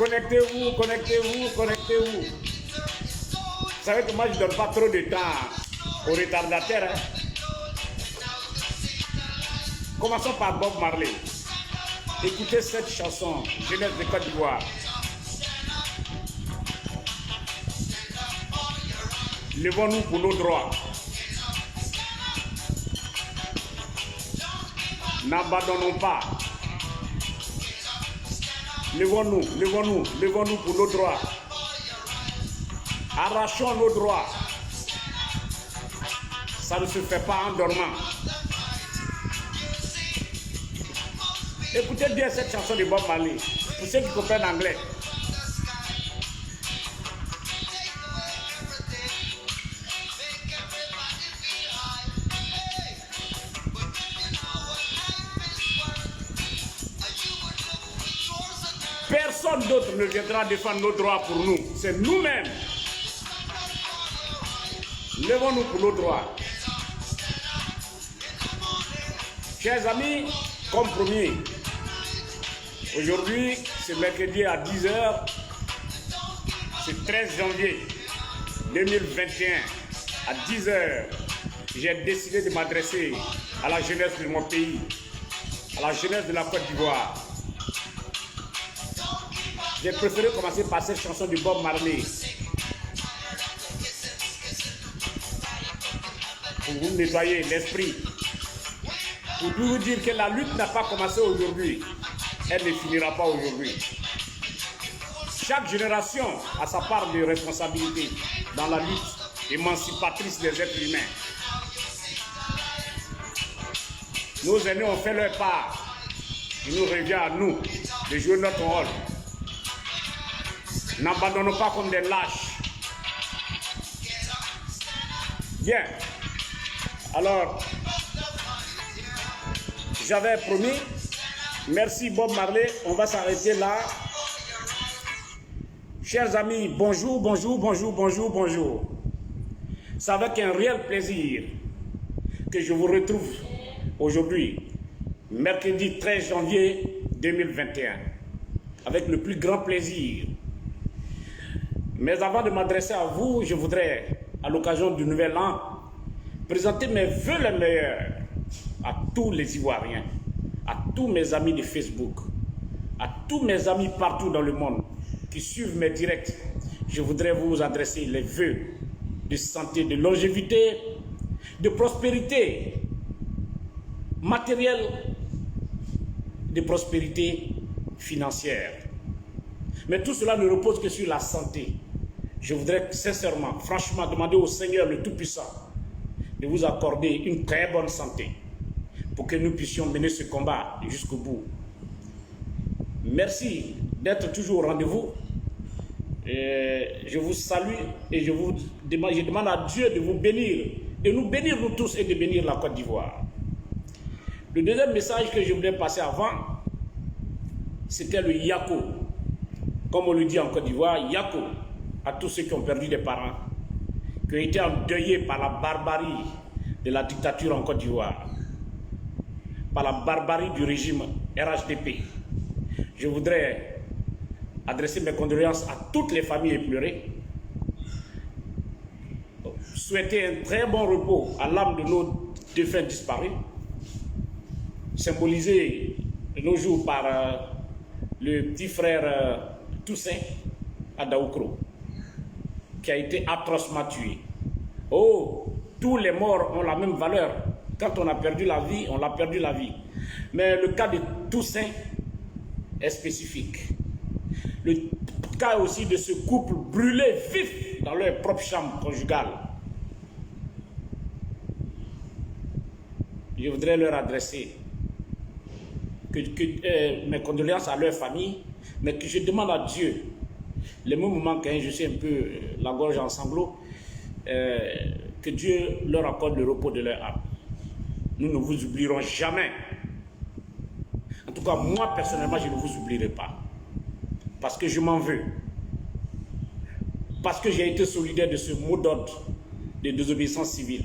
Connectez-vous, connectez-vous, connectez-vous. Vous savez que moi, je ne donne pas trop de temps aux retardataires. Hein. Commençons par Bob Marley. Écoutez cette chanson, Jeunesse de Côte d'Ivoire. Levons-nous pour nos droits. N'abandonnons pas. Levons-nous, levons-nous, levons-nous pour nos droits. Arrachons nos droits. Ça ne se fait pas en dormant. Écoutez bien cette chanson de Bob Marley, pour ceux qui comprennent anglais. Personne d'autre ne viendra défendre nos droits pour nous. C'est nous-mêmes. Levons-nous pour nos droits. Chers amis, comme promis, aujourd'hui, c'est mercredi à 10h, c'est 13 janvier 2021, à 10h, j'ai décidé de m'adresser à la jeunesse de mon pays, à la jeunesse de la Côte d'Ivoire. J'ai préféré commencer par cette chanson de Bob Marley. Pour vous nettoyer l'esprit. Pour vous dire que la lutte n'a pas commencé aujourd'hui. Elle ne finira pas aujourd'hui. Chaque génération a sa part de responsabilité dans la lutte émancipatrice des êtres humains. Nos aînés ont fait leur part. Il nous revient à nous de jouer notre rôle. N'abandonnons pas comme des lâches. Bien. Alors, j'avais promis. Merci Bob Marley. On va s'arrêter là. Chers amis, bonjour, bonjour, bonjour, bonjour, bonjour. C'est avec un réel plaisir que je vous retrouve aujourd'hui, mercredi 13 janvier 2021. Avec le plus grand plaisir. Mais avant de m'adresser à vous, je voudrais, à l'occasion du Nouvel An, présenter mes vœux les meilleurs à tous les Ivoiriens, à tous mes amis de Facebook, à tous mes amis partout dans le monde qui suivent mes directs. Je voudrais vous adresser les vœux de santé, de longévité, de prospérité matérielle, de prospérité financière. Mais tout cela ne repose que sur la santé. Je voudrais sincèrement, franchement, demander au Seigneur le Tout-Puissant de vous accorder une très bonne santé pour que nous puissions mener ce combat jusqu'au bout. Merci d'être toujours au rendez-vous. Je vous salue et je demande à Dieu de vous bénir, de nous bénir nous tous et de bénir la Côte d'Ivoire. Le deuxième message que je voulais passer avant, c'était le Yako. Comme on le dit en Côte d'Ivoire, Yako, à tous ceux qui ont perdu des parents, qui ont été endeuillés par la barbarie de la dictature en Côte d'Ivoire, par la barbarie du régime RHDP. Je voudrais adresser mes condoléances à toutes les familles éplorées, souhaiter un très bon repos à l'âme de nos défunts disparus, symbolisé de nos jours par le petit frère Toussaint à Daoukro, qui a été atrocement tué. Oh, tous les morts ont la même valeur. Quand on a perdu la vie, on a perdu la vie. Mais le cas de Toussaint est spécifique. Le cas aussi de ce couple brûlé vif dans leur propre chambre conjugale. Je voudrais leur adresser mes condoléances à leur famille, mais que je demande à Dieu, les mots me manquent, je suis un peu la gorge en sanglots, que Dieu leur accorde le repos de leur âme. Nous ne vous oublierons jamais. En tout cas, moi personnellement, je ne vous oublierai pas. Parce que je m'en veux. Parce que j'ai été solidaire de ce mot d'ordre de désobéissance civile.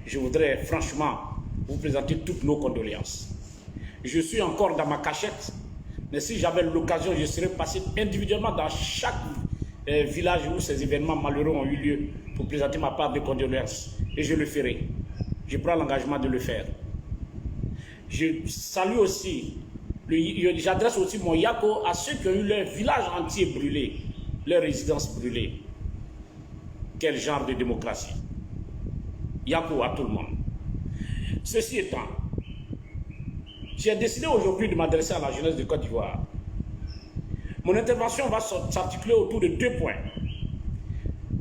Je voudrais franchement vous présenter toutes nos condoléances. Je suis encore dans ma cachette, Mais si j'avais l'occasion, je serais passé individuellement dans chaque village où ces événements malheureux ont eu lieu pour présenter ma part de condoléances. Et je le ferai. Je prends l'engagement de le faire. Je salue aussi, j'adresse aussi mon yako à ceux qui ont eu leur village entier brûlé, leur résidence brûlée. Quel genre de démocratie? Yako à tout le monde. Ceci étant, j'ai décidé aujourd'hui de m'adresser à la jeunesse de Côte d'Ivoire. Mon intervention va s'articuler autour de 2 points.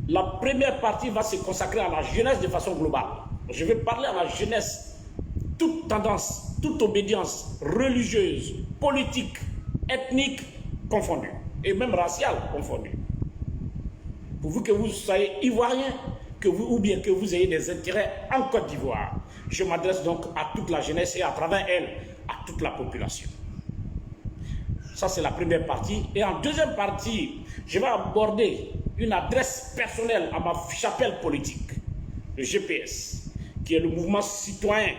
La première partie va se consacrer à la jeunesse de façon globale. Je vais parler à la jeunesse, toute tendance, toute obédience religieuse, politique, ethnique confondue, et même raciale confondue. Pourvu que vous soyez ivoirien, ou bien que vous ayez des intérêts en Côte d'Ivoire. Je m'adresse donc à toute la jeunesse et à travers elle, à toute la population. Ça, c'est la première partie. Et en deuxième partie, je vais aborder une adresse personnelle à ma chapelle politique, le GPS, qui est le mouvement citoyen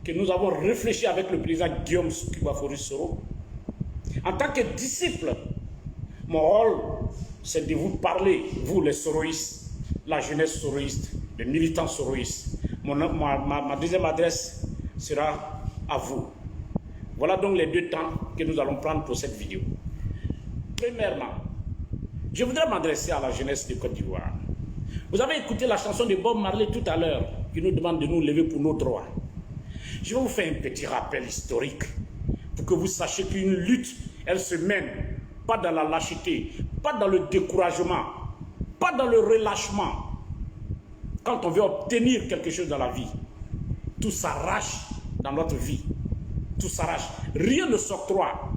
que nous avons réfléchi avec le président Guillaume Kubaforis Soro. En tant que disciple, mon rôle, c'est de vous parler, vous les soroïstes, la jeunesse soroïste, les militants soroïstes. Ma deuxième adresse sera à vous. Voilà donc les 2 temps que nous allons prendre pour cette vidéo. Premièrement, je voudrais m'adresser à la jeunesse de Côte d'Ivoire. Vous avez écouté la chanson de Bob Marley tout à l'heure, qui nous demande de nous lever pour nos droits. Je vais vous faire un petit rappel historique, pour que vous sachiez qu'une lutte, elle se mène, pas dans la lâcheté, pas dans le découragement, pas dans le relâchement. Quand on veut obtenir quelque chose dans la vie, tout s'arrache dans notre vie. Tout s'arrache. Rien ne s'octroie.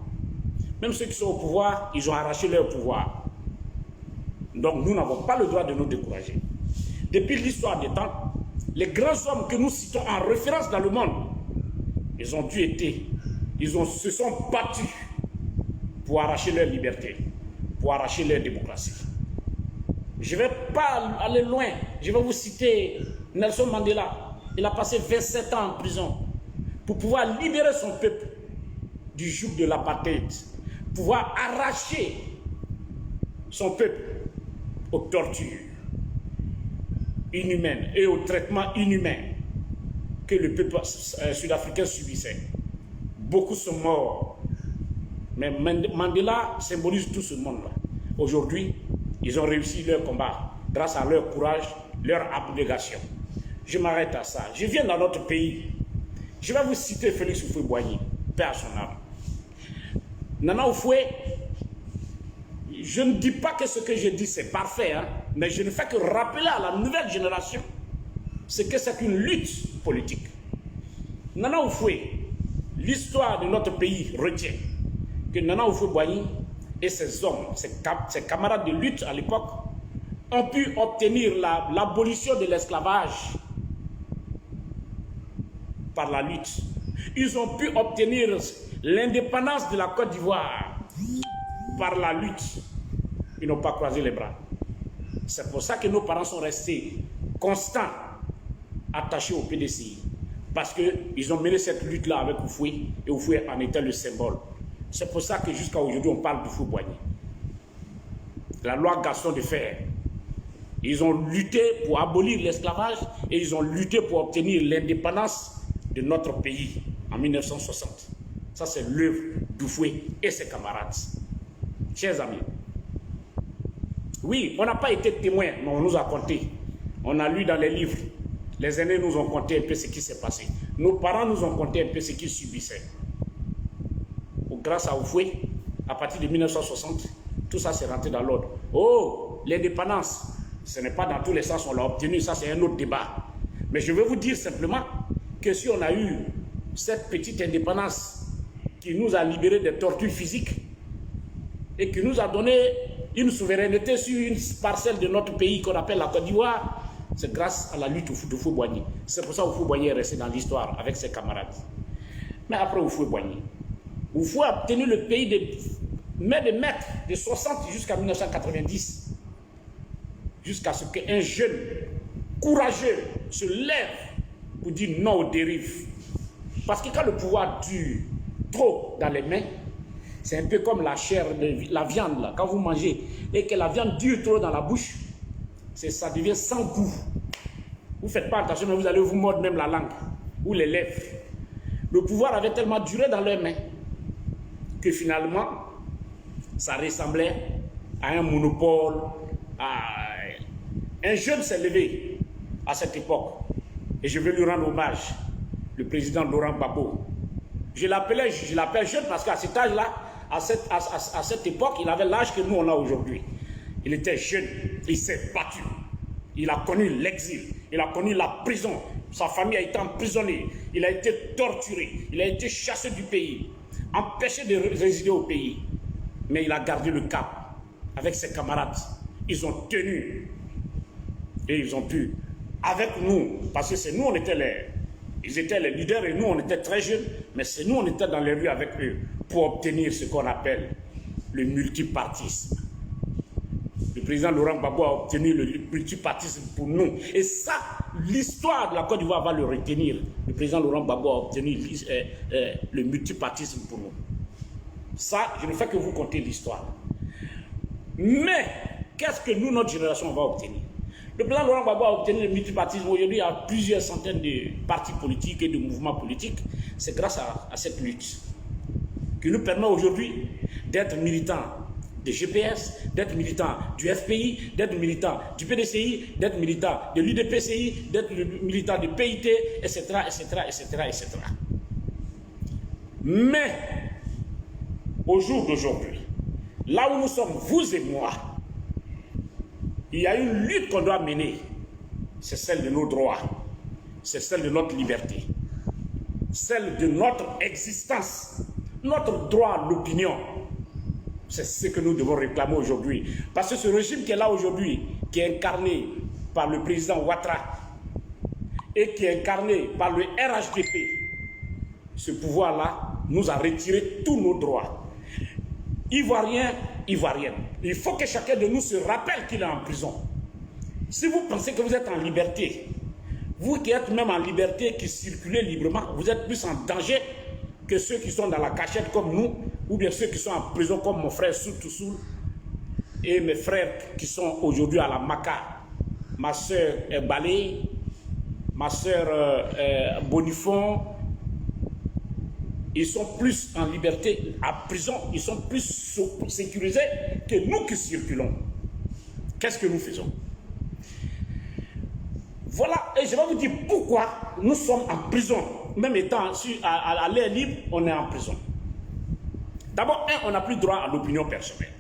Même ceux qui sont au pouvoir, ils ont arraché leur pouvoir. Donc nous n'avons pas le droit de nous décourager. Depuis l'histoire des temps, les grands hommes que nous citons en référence dans le monde, ils se sont battus pour arracher leur liberté, pour arracher leur démocratie. Je ne vais pas aller loin. Je vais vous citer Nelson Mandela. Il a passé 27 ans en prison pour pouvoir libérer son peuple du joug de l'apartheid, pouvoir arracher son peuple aux tortures inhumaines et aux traitements inhumains que le peuple sud-africain subissait. Beaucoup sont morts, mais Mandela symbolise tout ce monde-là. Aujourd'hui, ils ont réussi leur combat grâce à leur courage, leur abnégation. Je m'arrête à ça. Je viens dans notre pays. Je vais vous citer Félix Houphouët-Boigny, paix à son âme. Nana Houphouët, je ne dis pas que ce que je dis c'est parfait, hein, mais je ne fais que rappeler à la nouvelle génération ce que c'est qu'une lutte politique. Nana Houphouët, l'histoire de notre pays retient que Nana Houphouët-Boigny et ses hommes, ses camarades de lutte à l'époque, ont pu obtenir l'abolition de l'esclavage par la lutte. Ils ont pu obtenir l'indépendance de la Côte d'Ivoire par la lutte. Ils n'ont pas croisé les bras. C'est pour ça que nos parents sont restés constants, attachés au PDCI. Parce qu'ils ont mené cette lutte-là avec Houphouët, et Houphouët en était le symbole. C'est pour ça que jusqu'à aujourd'hui, on parle d'Houphouët-Boigny. La loi Gaston de Fer. Ils ont lutté pour abolir l'esclavage et ils ont lutté pour obtenir l'indépendance de notre pays en 1960. Ça, c'est l'œuvre d'Houphouët et ses camarades. Chers amis, oui, on n'a pas été témoins, mais on nous a conté. On a lu dans les livres. Les aînés nous ont conté un peu ce qui s'est passé. Nos parents nous ont conté un peu ce qu'ils subissaient. Grâce à Houphouët, à partir de 1960, tout ça s'est rentré dans l'ordre. Oh, l'indépendance, ce n'est pas dans tous les sens qu'on l'a obtenu, ça c'est un autre débat. Mais je veux vous dire simplement que si on a eu cette petite indépendance qui nous a libérés des tortures physiques et qui nous a donné une souveraineté sur une parcelle de notre pays qu'on appelle la Côte d'Ivoire, c'est grâce à la lutte d'Houphouët-Boigny. C'est pour ça que Houphouët-Boigny est resté dans l'histoire avec ses camarades. Mais après Houphouët-Boigny, Houphouët a obtenu le pays de maître de 60 jusqu'à 1990, jusqu'à ce qu'un jeune courageux se lève pour dire non aux dérives. Parce que quand le pouvoir dure trop dans les mains, C'est un peu comme la chair, la viande, là. Quand vous mangez et que la viande dure trop dans la bouche, ça devient sans goût. Vous ne faites pas attention, mais vous allez vous mordre même la langue ou les lèvres. Le pouvoir avait tellement duré dans leurs mains que finalement, ça ressemblait à un monopole. Un jeune s'est levé à cette époque et je veux lui rendre hommage, le président Laurent Gbagbo. Je l'appelle jeune parce qu'à cet âge-là, à cette époque, il avait l'âge que nous on a aujourd'hui. Il était jeune, il s'est battu, il a connu l'exil, il a connu la prison, sa famille a été emprisonnée, il a été torturé, il a été chassé du pays, empêché de résider au pays. Mais il a gardé le cap avec ses camarades. Ils ont tenu et ils ont pu, avec nous, parce que c'est nous, ils étaient les leaders et nous, on était très jeunes, mais c'est nous, on était dans les rues avec eux pour obtenir ce qu'on appelle le multipartisme. Le président Laurent Gbagbo a obtenu le multipartisme pour nous. Et ça, l'histoire de la Côte d'Ivoire va le retenir. Le président Laurent Gbagbo a obtenu le multipartisme pour nous. Ça, je ne fais que vous conter l'histoire. Mais, qu'est-ce que nous, notre génération, va obtenir? Le président Laurent Gbagbo a obtenu le multipartisme. Aujourd'hui, il y a plusieurs centaines de partis politiques et de mouvements politiques. C'est grâce à cette lutte qui nous permet aujourd'hui d'être militants de GPS, d'être militant du FPI, d'être militant du PDCI, d'être militant de l'UDPCI, d'être militant du PIT, etc., etc., etc., etc. Mais, au jour d'aujourd'hui, là où nous sommes, vous et moi, il y a une lutte qu'on doit mener. C'est celle de nos droits, c'est celle de notre liberté, celle de notre existence, notre droit à l'opinion. C'est ce que nous devons réclamer aujourd'hui. Parce que ce régime qui est là aujourd'hui, qui est incarné par le président Ouattara et qui est incarné par le RHDP, ce pouvoir-là nous a retiré tous nos droits. Ivoiriens, Ivoiriennes, il faut que chacun de nous se rappelle qu'il est en prison. Si vous pensez que vous êtes en liberté, vous qui êtes même en liberté, qui circulez librement, vous êtes plus en danger que ceux qui sont dans la cachette comme nous, ou bien ceux qui sont en prison comme mon frère Soutousoul et mes frères qui sont aujourd'hui à la Maca, ma soeur Balé, ma soeur Bonifon. Ils sont plus en liberté, à prison, ils sont plus sécurisés que nous qui circulons. Qu'est-ce que nous faisons? Voilà, et je vais vous dire pourquoi nous sommes en prison. Même étant à l'air libre, on est en prison. D'abord, on n'a plus droit à l'opinion personnelle.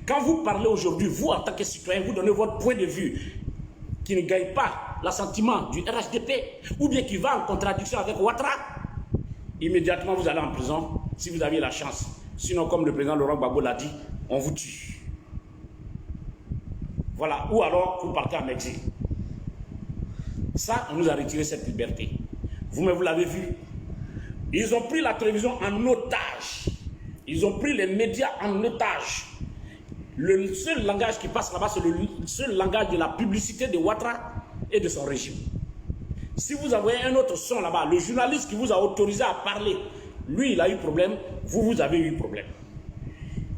Quand vous parlez aujourd'hui, vous en tant que citoyen, vous donnez votre point de vue qui ne gagne pas l'assentiment du RHDP ou bien qui va en contradiction avec Ouattara, immédiatement vous allez en prison si vous aviez la chance. Sinon, comme le président Laurent Gbagbo l'a dit, on vous tue. Voilà, ou alors vous partez en exil. Ça, on nous a retiré cette liberté. Vous-même, vous l'avez vu. Ils ont pris la télévision en otage. Ils ont pris les médias en otage. Le seul langage qui passe là-bas, c'est le seul langage de la publicité de Ouattara et de son régime. Si vous avez un autre son là-bas, le journaliste qui vous a autorisé à parler, lui, il a eu problème, vous avez eu problème.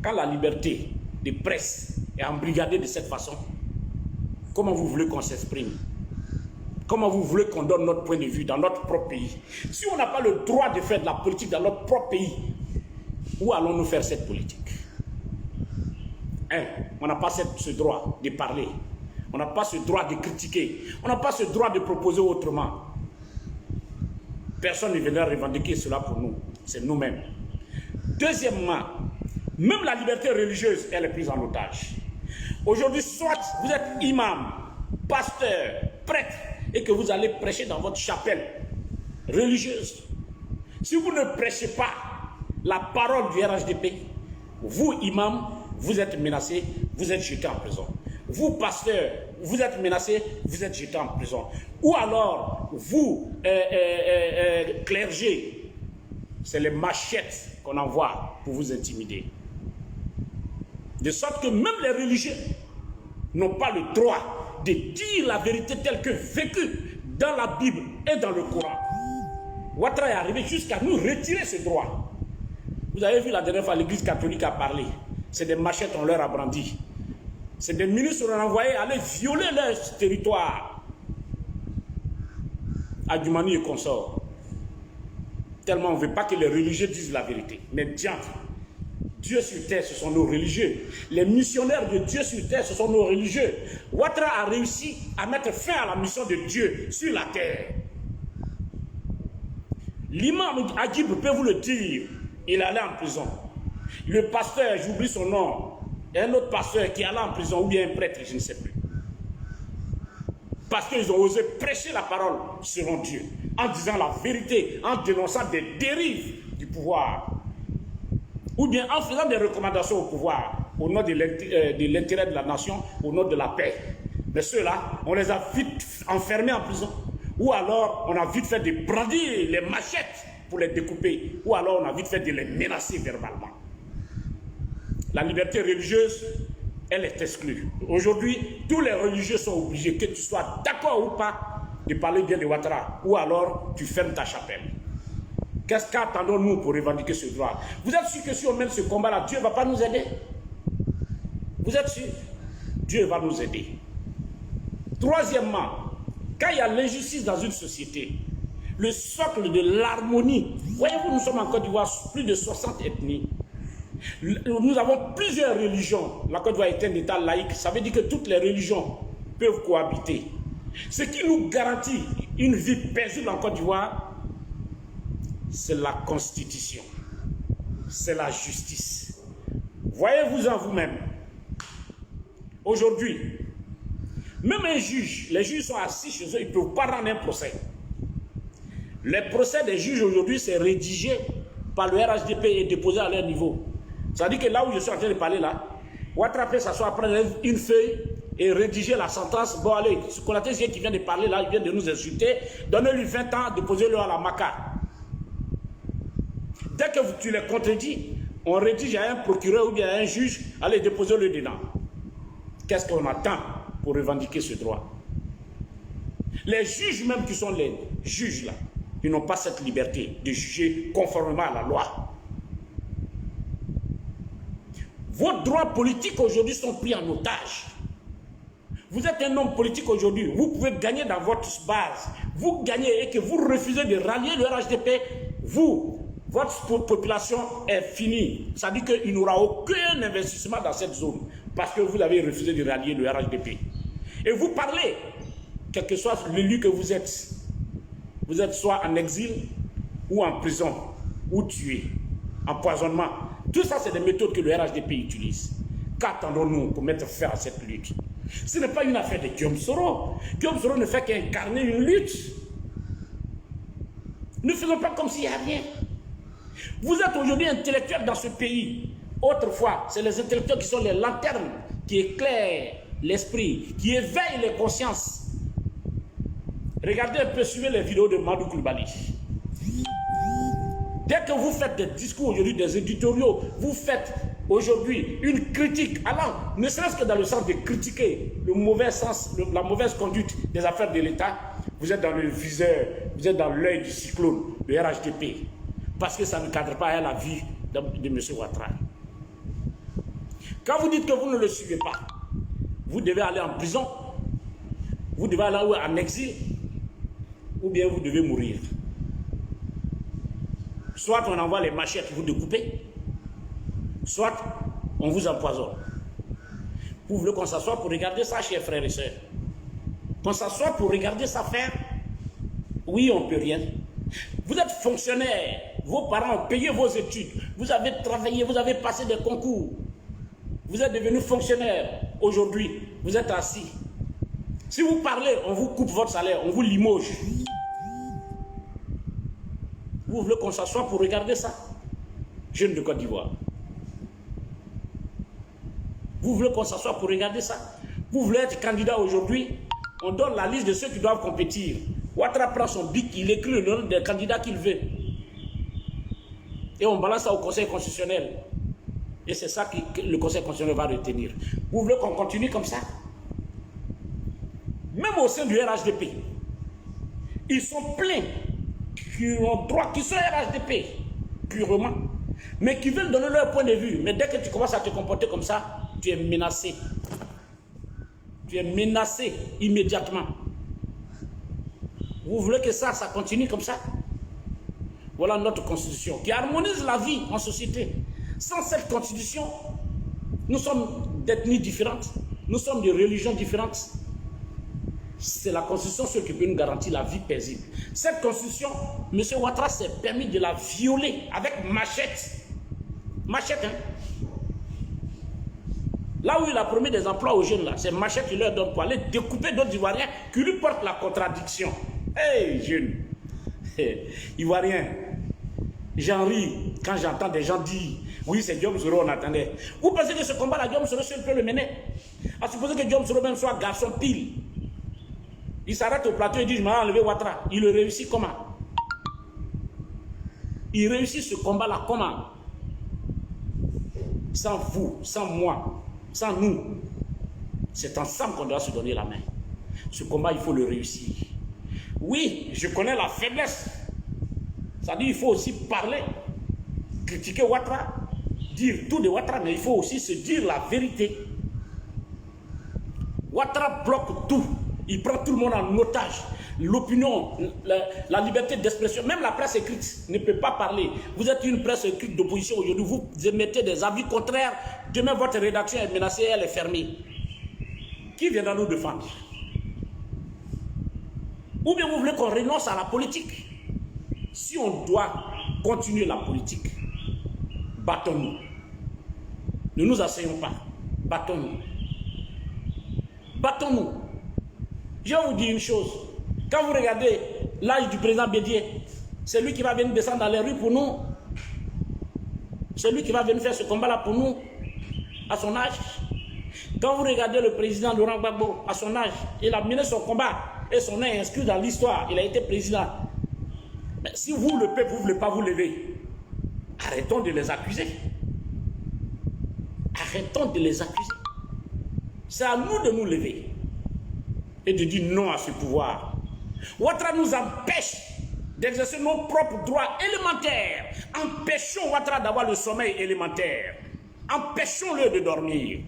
Quand la liberté de presse est embrigadée de cette façon, comment vous voulez qu'on s'exprime? Comment vous voulez qu'on donne notre point de vue dans notre propre pays? Si on n'a pas le droit de faire de la politique dans notre propre pays, où allons-nous faire cette politique? On n'a pas ce droit de parler. On n'a pas ce droit de critiquer. On n'a pas ce droit de proposer autrement. Personne ne viendra revendiquer cela pour nous. C'est nous-mêmes. Deuxièmement, même la liberté religieuse, elle est prise en otage. Aujourd'hui, soit vous êtes imam, pasteur, prêtre, et que vous allez prêcher dans votre chapelle religieuse. Si vous ne prêchez pas la parole du RHDP, vous, imam, vous êtes menacé, vous êtes jeté en prison. Vous, pasteur, vous êtes menacé, vous êtes jeté en prison. Ou alors, vous, clergé, c'est les machettes qu'on envoie pour vous intimider. De sorte que même les religieux n'ont pas le droit de dire la vérité telle que vécue dans la Bible et dans le Coran. Ouattara est arrivé jusqu'à nous retirer ce droit. Vous avez vu la dernière fois, l'église catholique a parlé. C'est des machettes, on leur a brandi. C'est des ministres qu'on a envoyés aller violer leur territoire. À Dumani et consorts. Tellement on ne veut pas que les religieux disent la vérité. Mais diable, Dieu sur terre, ce sont nos religieux. Les missionnaires de Dieu sur terre, ce sont nos religieux. Ouattara a réussi à mettre fin à la mission de Dieu sur la terre. L'imam Agib peut vous le dire, il allait en prison. Le pasteur, j'oublie son nom, un autre pasteur qui allait en prison, ou bien un prêtre, je ne sais plus. Parce qu'ils ont osé prêcher la parole selon Dieu, en disant la vérité, en dénonçant des dérives du pouvoir. Ou bien en faisant des recommandations au pouvoir, au nom de l'intérêt de la nation, au nom de la paix. Mais ceux-là, on les a vite enfermés en prison. Ou alors, on a vite fait de brandir les machettes pour les découper. Ou alors, on a vite fait de les menacer verbalement. La liberté religieuse, elle est exclue. Aujourd'hui, tous les religieux sont obligés, que tu sois d'accord ou pas, de parler bien de Ouattara. Ou alors, tu fermes ta chapelle. Qu'est-ce qu'attendons-nous pour revendiquer ce droit? Vous êtes sûr que si on mène ce combat-là, Dieu ne va pas nous aider? Vous êtes sûr? Dieu va nous aider. Troisièmement, quand il y a l'injustice dans une société, le socle de l'harmonie, voyez-vous, nous sommes en Côte d'Ivoire, plus de 60 ethnies. Nous avons plusieurs religions. La Côte d'Ivoire est un État laïque. Ça veut dire que toutes les religions peuvent cohabiter. Ce qui nous garantit une vie paisible en Côte d'Ivoire, c'est la Constitution. C'est la justice. Voyez-vous en vous-même. Aujourd'hui, même un juge, les juges sont assis chez eux, ils ne peuvent pas rendre un procès. Les procès des juges aujourd'hui, c'est rédigé par le RHDP et déposé à leur niveau. Ça veut dire que là où je suis en train de parler là, Ouattara peut s'asseoir, prendre une feuille et rédiger la sentence. Bon allez, ce Konaté qui vient de parler là, il vient de nous insulter, donnez-lui 20 ans, déposez-le à la MACA. Dès que tu les contredis, on rédige à un procureur ou bien à un juge, allez, déposez-le dedans. Qu'est-ce qu'on attend pour revendiquer ce droit? Les juges même qui sont les juges là, ils n'ont pas cette liberté de juger conformément à la loi. Vos droits politiques aujourd'hui sont pris en otage. Vous êtes un homme politique aujourd'hui, vous pouvez gagner dans votre base. Vous gagnez et que vous refusez de rallier le RHDP, votre population est finie. Ça veut dire qu'il n'y aura aucun investissement dans cette zone parce que vous avez refusé de rallier le RHDP. Et vous parlez, quel que soit l'élu que vous êtes soit en exil ou en prison, ou tué, empoisonnement. Tout ça, c'est des méthodes que le RHDP utilise. Qu'attendons-nous pour mettre fin à cette lutte? Ce n'est pas une affaire de Guillaume Soro. Guillaume Soro ne fait qu'incarner une lutte. Ne faisons pas comme s'il n'y a rien. Vous êtes aujourd'hui intellectuels dans ce pays. Autrefois, c'est les intellectuels qui sont les lanternes, qui éclairent l'esprit, qui éveillent les consciences. Regardez un peu, suivez les vidéos de Madou Koulibaly. Dès que vous faites des discours aujourd'hui, des éditoriaux, vous faites aujourd'hui une critique allant, ne serait-ce que dans le sens de critiquer le mauvais sens, la mauvaise conduite des affaires de l'État, vous êtes dans le viseur, vous êtes dans l'œil du cyclone, le RHDP, parce que ça ne cadre pas à la vie de M. Ouattara. Quand vous dites que vous ne le suivez pas, vous devez aller en prison, vous devez aller en exil, ou bien vous devez mourir. Soit on envoie les machettes, vous découpez, soit on vous empoisonne. Vous voulez qu'on s'assoie pour regarder ça, chers frères et sœurs? Qu'on s'assoie pour regarder ça faire? Oui, on ne peut rien. Vous êtes fonctionnaire, vos parents ont payé vos études, vous avez travaillé, vous avez passé des concours, vous êtes devenu fonctionnaire. Aujourd'hui, vous êtes assis. Si vous parlez, on vous coupe votre salaire, on vous limoge. Vous voulez qu'on s'assoie pour regarder ça? Jeunes de Côte d'Ivoire. Vous voulez qu'on s'assoie pour regarder ça? Vous voulez être candidat aujourd'hui? On donne la liste de ceux qui doivent compétir. Ouattara prend son bic, il écrit le nom des candidats qu'il veut. Et on balance ça au Conseil constitutionnel. Et c'est ça que le Conseil constitutionnel va retenir. Vous voulez qu'on continue comme ça? Même au sein du RHDP, ils sont pleins qui ont droit, qui sont RHDP, purement. mais qui veulent donner leur point de vue. Mais dès que tu commences à te comporter comme ça, tu es menacé. Tu es menacé immédiatement. Vous voulez que ça continue comme ça? Voilà notre constitution qui harmonise la vie en société. Sans cette constitution, nous sommes d'ethnies différentes, nous sommes de religions différentes. C'est la constitution ce qui peut nous garantir la vie paisible. Cette constitution, M. Ouattara s'est permis de la violer avec machette. Machette, hein? Là où il a promis des emplois aux jeunes, là, c'est machette qui leur donne pour aller découper d'autres Ivoiriens qui lui portent la contradiction. Hey, jeunes, Ivoiriens, j'en ris quand j'entends des gens dire oui, c'est Diom Soro, on attendait. Vous pensez que ce combat-là, Diom Soro seul peut le mener? À supposer que Diom Soro même soit garçon pile. Il s'arrête au plateau et dit je m'en vais enlever Ouattara. Il le réussit comment? Il réussit ce combat-là comment? Sans vous, sans moi, sans nous. C'est ensemble qu'on doit se donner la main. Ce combat, il faut le réussir. Oui, je connais la faiblesse. Ça dit qu'il faut aussi parler, critiquer Ouattara, dire tout de Ouattara, mais il faut aussi se dire la vérité. Ouattara bloque tout. Il prend tout le monde en otage. L'opinion, la liberté d'expression, même la presse écrite ne peut pas parler. Vous êtes une presse écrite d'opposition aujourd'hui, vous émettez des avis contraires. Demain, votre rédaction est menacée, elle est fermée. Qui viendra nous défendre? Ou bien vous voulez qu'on renonce à la politique? Si on doit continuer la politique, battons-nous. Ne nous asseyons pas. Battons-nous. Battons-nous. Je vais vous dire une chose. Quand vous regardez l'âge du président Bédié, c'est lui qui va venir descendre dans les rues pour nous. C'est lui qui va venir faire ce combat-là pour nous, à son âge. Quand vous regardez le président Laurent Gbagbo, à son âge, il a mené son combat et son nom est inscrit dans l'histoire. Il a été président. Mais si vous, le peuple, vous ne voulez pas vous lever, arrêtons de les accuser. Arrêtons de les accuser. C'est à nous de nous lever et de dire non à ce pouvoir. Ouattara nous empêche d'exercer nos propres droits élémentaires. Empêchons Ouattara d'avoir le sommeil élémentaire. Empêchons-le de dormir.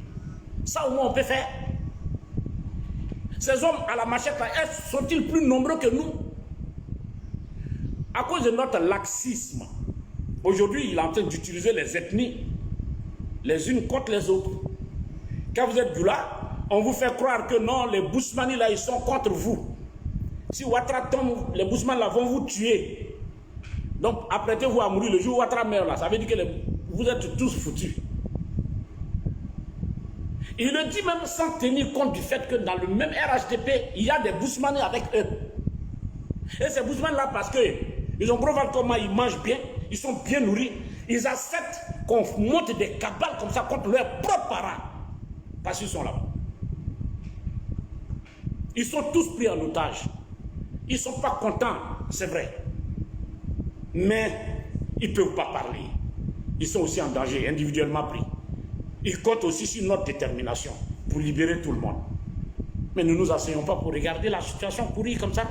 Ça au moins on peut faire. Ces hommes à la machette, sont-ils plus nombreux que nous? À cause de notre laxisme, aujourd'hui il est en train d'utiliser les ethnies les unes contre les autres. Quand vous êtes là, on vous fait croire que non, les Bousmani là, ils sont contre vous. Si Ouattara tombe, les Bousmani là vont vous tuer. Donc apprêtez-vous à mourir le jour où Ouattara meurt là. Ça veut dire que vous êtes tous foutus. Il le dit même sans tenir compte du fait que dans le même RHDP, il y a des Bousmani avec eux. Et ces Bousmani là, parce qu'ils ont prouvé comment ils mangent bien, ils sont bien nourris, ils acceptent qu'on monte des cabales comme ça contre leurs propres parents. Parce qu'ils sont là. Ils sont tous pris en otage. Ils ne sont pas contents, c'est vrai. Mais ils ne peuvent pas parler. Ils sont aussi en danger, individuellement pris. Ils comptent aussi sur notre détermination pour libérer tout le monde. Mais ne nous asseyons pas pour regarder la situation pourrie comme ça.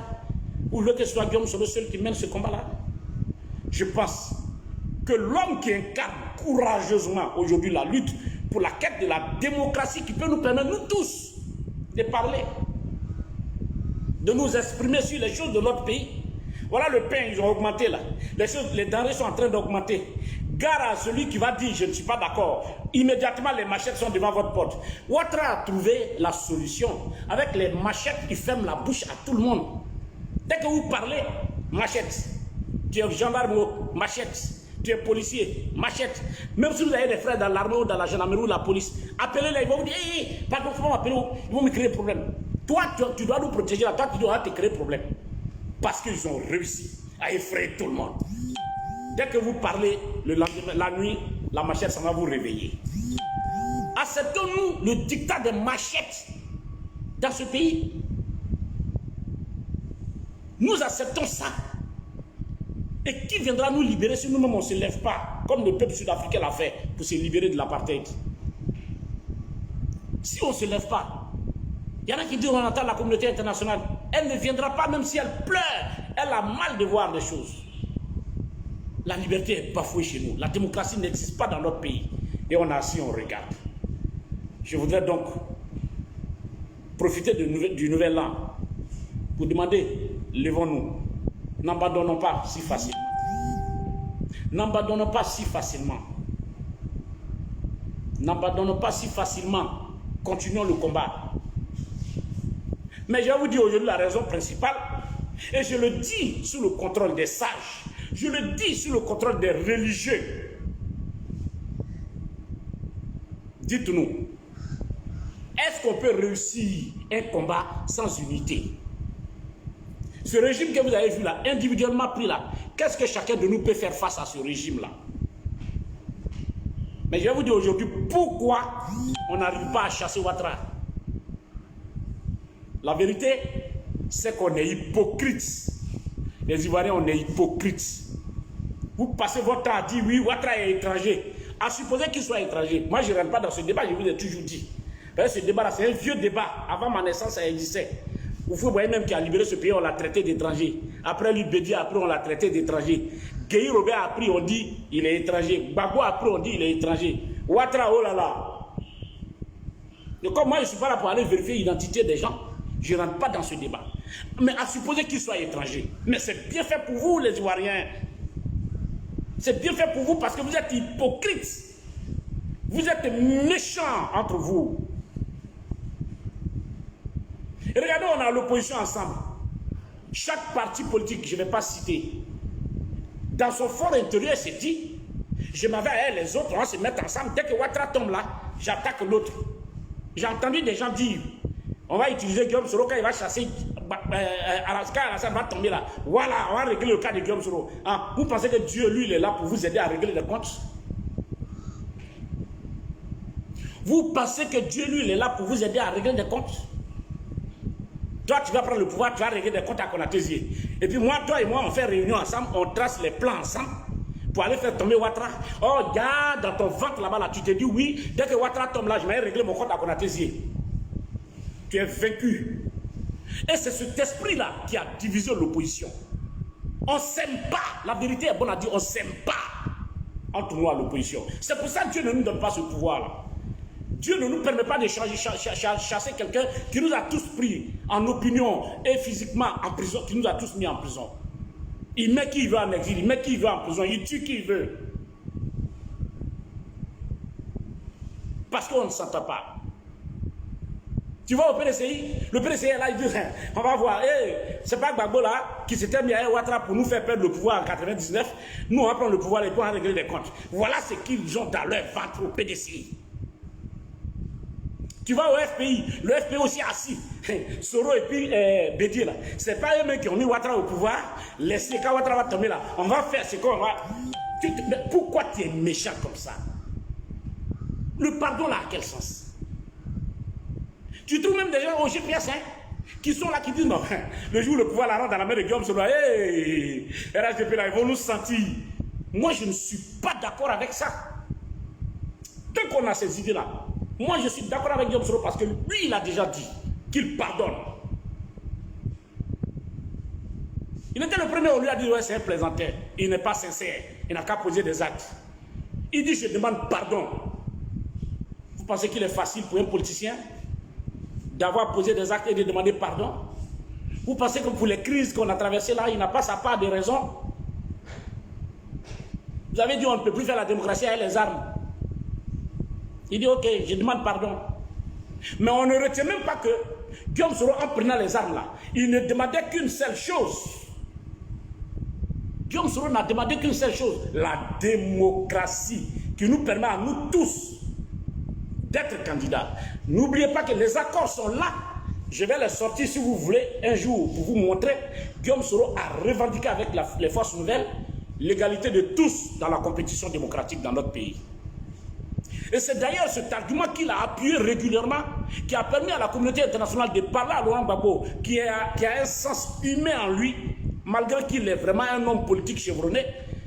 Ou le que ce soit Guillaume Soro seul qui mène ce combat-là. Je pense que l'homme qui incarne courageusement aujourd'hui la lutte pour la quête de la démocratie qui peut nous permettre, nous tous, de parler, de nous exprimer sur les choses de notre pays. Voilà le pain, ils ont augmenté là. Les denrées sont en train d'augmenter. Gare à celui qui va dire je ne suis pas d'accord. Immédiatement les machettes sont devant votre porte. Ouattara a trouvé la solution. Avec les machettes, il ferme la bouche à tout le monde. Dès que vous parlez, machette. Tu es gendarme, machette. Tu es policier, machette. Même si vous avez des frères dans l'armée ou dans la gendarmerie ou la police, appelez-les, ils vont vous dire hey, pardon, comment m'appeler, ils vont me créer problème. Toi, tu dois nous protéger là, toi, tu dois te créer problème. Parce qu'ils ont réussi à effrayer tout le monde. Dès que vous parlez le lendemain, la nuit, la machette, ça va vous réveiller. Acceptons-nous le dictat des machettes dans ce pays. Nous acceptons ça. Et qui viendra nous libérer si nous-mêmes on ne se lève pas, comme le peuple sud-africain l'a fait pour se libérer de l'apartheid? Si on ne se lève pas, il y en a qui disent on entend la communauté internationale. Elle ne viendra pas même si elle pleure. Elle a mal de voir les choses. La liberté est bafouée chez nous. La démocratie n'existe pas dans notre pays. Et on est assis, on regarde. Je voudrais donc profiter du nouvel an pour demander, levons-nous. N'abandonnons pas si facilement. N'abandonnons pas si facilement. N'abandonnons pas si facilement. Continuons le combat. Mais je vais vous dire aujourd'hui la raison principale, et je le dis sous le contrôle des sages, je le dis sous le contrôle des religieux. Dites-nous, est-ce qu'on peut réussir un combat sans unité? Ce régime que vous avez vu là, individuellement pris là, qu'est-ce que chacun de nous peut faire face à ce régime-là? Mais je vais vous dire aujourd'hui pourquoi on n'arrive pas à chasser Ouattara. La vérité, c'est qu'on est hypocrite. Les Ivoiriens, on est hypocrite. Vous passez votre temps à dire oui, Ouattara est étranger. À supposer qu'il soit étranger. Moi, je ne rentre pas dans ce débat, je vous l'ai toujours dit. Ce débat-là, c'est un vieux débat. Avant ma naissance, ça existait. Vous voyez même qui a libéré ce pays, on l'a traité d'étranger. Après lui, Bédi a pris, on l'a traité d'étranger. Gueye Robert a pris, on dit il est étranger. Gbagbo a pris, on dit il est étranger. Ouattara, oh là là. Et comme moi, je ne suis pas là pour aller vérifier l'identité des gens, je ne rentre pas dans ce débat. Mais à supposer qu'il soit étranger. Mais c'est bien fait pour vous, les Ivoiriens. C'est bien fait pour vous parce que vous êtes hypocrites. Vous êtes méchants entre vous. Et regardez, on a l'opposition ensemble. Chaque parti politique, je ne vais pas citer, dans son fort intérieur, s'est dit, je m'avais à elle, les autres, on va se mettre ensemble. Dès que Ouattara tombe là, j'attaque l'autre. J'ai entendu des gens dire, on va utiliser Guillaume Soro quand il va chasser Alassane va tomber là. Voilà, on va régler le cas de Guillaume Soro. Ah, vous pensez que Dieu, lui, il est là pour vous aider à régler les comptes? Vous pensez que Dieu, lui, il est là pour vous aider à régler des comptes? Toi, tu vas prendre le pouvoir, tu vas régler des comptes à Konatésié. Et puis moi, toi et moi, on fait réunion ensemble, on trace les plans ensemble pour aller faire tomber Ouattara. Oh, regarde, dans ton ventre là-bas, là, tu te dis oui, dès que Ouattara tombe là, je vais régler mon compte à Konatésié. Tu es vaincu. Et c'est cet esprit-là qui a divisé l'opposition. On ne s'aime pas. La vérité est bonne à dire, on ne s'aime pas entre nous à l'opposition. C'est pour ça que Dieu ne nous donne pas ce pouvoir-là. Dieu ne nous permet pas de chasser quelqu'un qui nous a tous pris en opinion et physiquement en prison, qui nous a tous mis en prison. Il met qui il veut en exil, il met qui il veut en prison, il tue qui il veut. Parce qu'on ne s'entend pas. Tu vas au PDCI, le PDCI est là, il dit, on va voir, hey, c'est pas Gbagbo là, qui s'était mis à Ouattara pour nous faire perdre le pouvoir en 99, nous on va prendre le pouvoir et puis on va régler les comptes. Voilà ce qu'ils ont dans leur ventre au PDCI. Tu vas au FPI, le FPI aussi assis. Soro et puis Bédier là. C'est pas eux-mêmes qui ont mis Ouattara au pouvoir. Laissez quand Ouattara va tomber là. On va faire ce qu'on va. Mais pourquoi tu es méchant comme ça? Le pardon là, à quel sens? Tu trouves même des gens au GPS qui sont là, qui disent non, le jour où le pouvoir la rentre dans la main de Guillaume Soro, hey, RHDP là, ils vont nous sentir. Moi, je ne suis pas d'accord avec ça. Tant qu'on a ces idées là, moi, je suis d'accord avec Guillaume Soro parce que lui, il a déjà dit qu'il pardonne. Il était le premier, on lui a dit, ouais, c'est un plaisantin. Il n'est pas sincère. Il n'a qu'à poser des actes. Il dit, je demande pardon. Vous pensez qu'il est facile pour un politicien d'avoir posé des actes et de demander pardon? Vous pensez que pour les crises qu'on a traversées là, il n'a pas sa part de raison? Vous avez dit, on ne peut plus faire la démocratie avec les armes. Il dit, ok, je demande pardon. Mais on ne retient même pas que Guillaume Soro, en prenant les armes là, il ne demandait qu'une seule chose. Guillaume Soro n'a demandé qu'une seule chose, la démocratie, qui nous permet à nous tous d'être candidats. N'oubliez pas que les accords sont là. Je vais les sortir si vous voulez un jour pour vous montrer. Guillaume Soro a revendiqué avec les forces nouvelles l'égalité de tous dans la compétition démocratique dans notre pays. Et c'est d'ailleurs cet argument qu'il a appuyé régulièrement, qui a permis à la communauté internationale de parler à Laurent Gbagbo, qui a un sens humain en lui, malgré qu'il est vraiment un homme politique chevronné.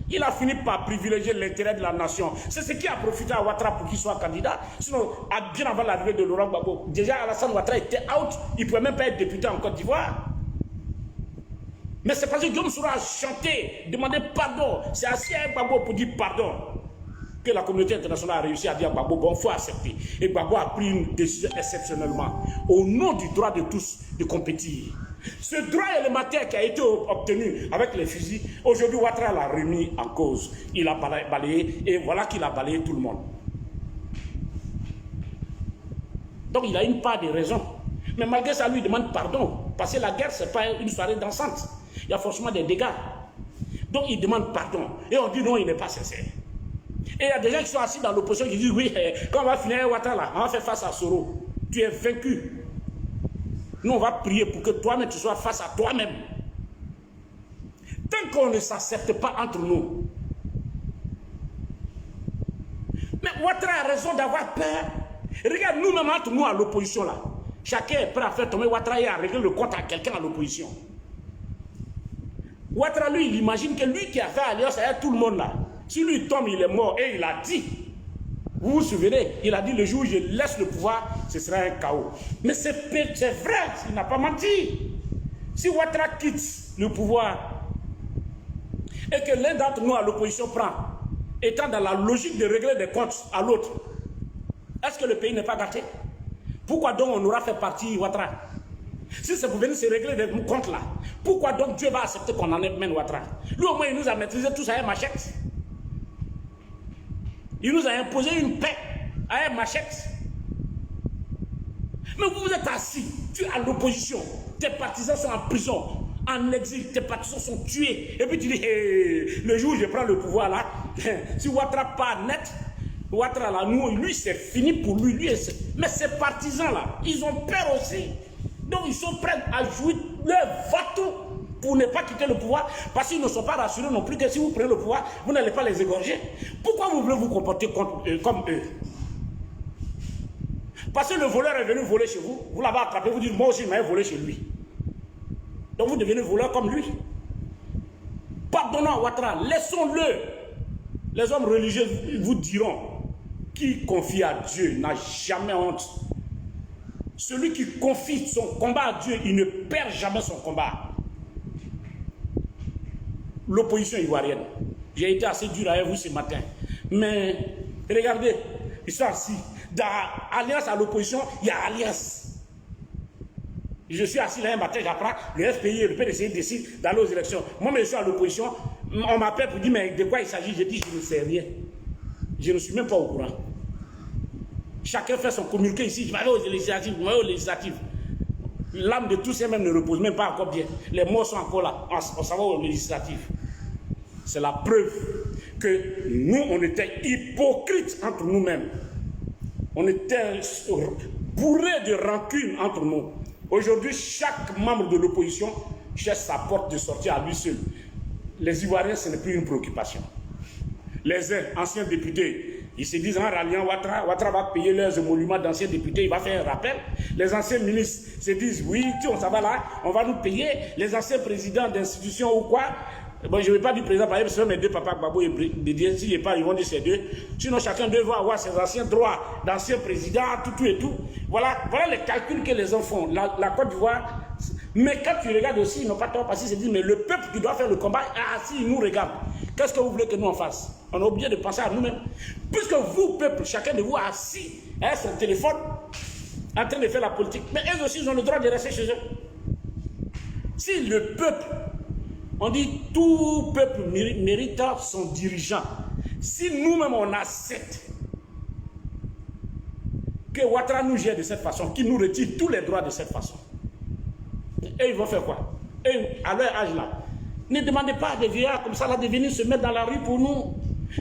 Il a fini par privilégier l'intérêt de la nation. C'est ce qui a profité à Ouattara pour qu'il soit candidat. Sinon, bien avant l'arrivée de Laurent Gbagbo, déjà Alassane Ouattara était out, il ne pouvait même pas être député en Côte d'Ivoire. Mais c'est parce que Guillaume Soro a chanté, demandé pardon. C'est assis à Gbagbo pour dire pardon que la communauté internationale a réussi à dire à Gbagbo, bon, il faut accepter. Et Gbagbo a pris une décision exceptionnellement, au nom du droit de tous de compétir. Ce droit élémentaire qui a été obtenu avec les fusils, aujourd'hui Ouattara l'a remis en cause. Il a balayé, et voilà qu'il a balayé tout le monde. Donc il a une part de raison. Mais malgré ça, lui demande pardon. Parce que la guerre, ce n'est pas une soirée dansante. Il y a forcément des dégâts. Donc il demande pardon. Et on dit non, il n'est pas sincère. Et il y a des gens qui sont assis dans l'opposition qui disent oui, quand on va finir Ouattara, on va faire face à Soro. Tu es vaincu. Nous, on va prier pour que toi-même, tu sois face à toi-même. Tant qu'on ne s'accepte pas entre nous. Mais Ouattara a raison d'avoir peur. Regarde, nous-mêmes, entre nous, à l'opposition, là. Chacun est prêt à faire tomber Ouattara et à régler le compte à quelqu'un à l'opposition. Ouattara, lui, il imagine que lui qui a fait alliance avec tout le monde, là, si lui tombe, il est mort. Et il a dit, vous vous souvenez, il a dit le jour où je laisse le pouvoir, ce sera un chaos. Mais c'est vrai, il n'a pas menti. Si Ouattara quitte le pouvoir et que l'un d'entre nous à l'opposition prend, étant dans la logique de régler des comptes à l'autre, est-ce que le pays n'est pas gâté? Pourquoi donc on aura fait partie Ouattara? Si c'est pour venir se régler des comptes là, pourquoi donc Dieu va accepter qu'on en mène Ouattara? Lui au moins il nous a maîtrisé tous à un machette. Il nous a imposé une paix à un machette. Mais vous êtes assis, tu es à l'opposition, tes partisans sont en prison, en exil, tes partisans sont tués. Et puis tu dis, hey, le jour où je prends le pouvoir là, si Ouattara part net, Ouattara là, nous, lui c'est fini pour lui. Mais ces partisans là, ils ont peur aussi. Donc ils sont prêts à jouer leur va-tout pour ne pas quitter le pouvoir, parce qu'ils ne sont pas rassurés non plus que si vous prenez le pouvoir, vous n'allez pas les égorger. Pourquoi vous voulez vous comporter comme eux? Parce que le voleur est venu voler chez vous, vous l'avez attrapé, vous dites moi aussi il m'a volé chez lui. Donc vous devenez voleur comme lui. Pardonnons à Ouattara, laissons-le. Les hommes religieux vous diront, qui confie à Dieu n'a jamais honte. Celui qui confie son combat à Dieu, il ne perd jamais son combat. L'opposition ivoirienne. J'ai été assez dur avec vous ce matin. Mais regardez, ils sont assis. Dans alliance à l'opposition, il y a alliance. Je suis assis là un matin, j'apprends, le FPI et le PDCI décident d'aller aux élections. Moi, je suis à l'opposition, on m'appelle pour dire, mais de quoi il s'agit? Je dis, je ne sais rien. Je ne suis même pas au courant. Chacun fait son communiqué ici, je vais aller aux législatives, L'âme de tous ces mêmes ne repose même pas encore bien. Les morts sont encore là, on s'en va aux législatives. C'est la preuve que nous, on était hypocrites entre nous-mêmes. On était bourrés de rancune entre nous. Aujourd'hui, chaque membre de l'opposition cherche sa porte de sortie à lui seul. Les Ivoiriens, ce n'est plus une préoccupation. Les anciens députés, ils se disent en ralliant Ouattara, Ouattara va payer leurs émoluments d'anciens députés, il va faire un rappel. Les anciens ministres se disent, oui, on s'en va là, on va nous payer. Les anciens présidents d'institutions ou quoi. Bon, je ne vais pas dire président, parce que ce sont mes deux papas, Gbagbo et Bédié, s'il n'est pas, ils vont dire ces deux. Sinon, chacun d'eux va avoir ses anciens droits d'anciens présidents, tout et tout. Voilà les calculs que les gens font. La Côte d'Ivoire. Mais quand tu regardes aussi, ils n'ont pas tort parce qu'ils se disent, mais le peuple qui doit faire le combat, ah, si, il nous regarde. Qu'est-ce que vous voulez que nous en fassions? On a oublié de penser à nous-mêmes. Puisque vous, peuple, chacun de vous assis à son téléphone, en train de faire la politique, mais eux aussi, ils ont le droit de rester chez eux. Si le peuple, on dit tout peuple mérite son dirigeant. Si nous-mêmes on accepte que Ouattara nous gère de cette façon, qu'il nous retire tous les droits de cette façon, et ils vont faire quoi? Et à leur âge là, ne demandez pas à des vieillards comme ça là de venir se mettre dans la rue pour nous.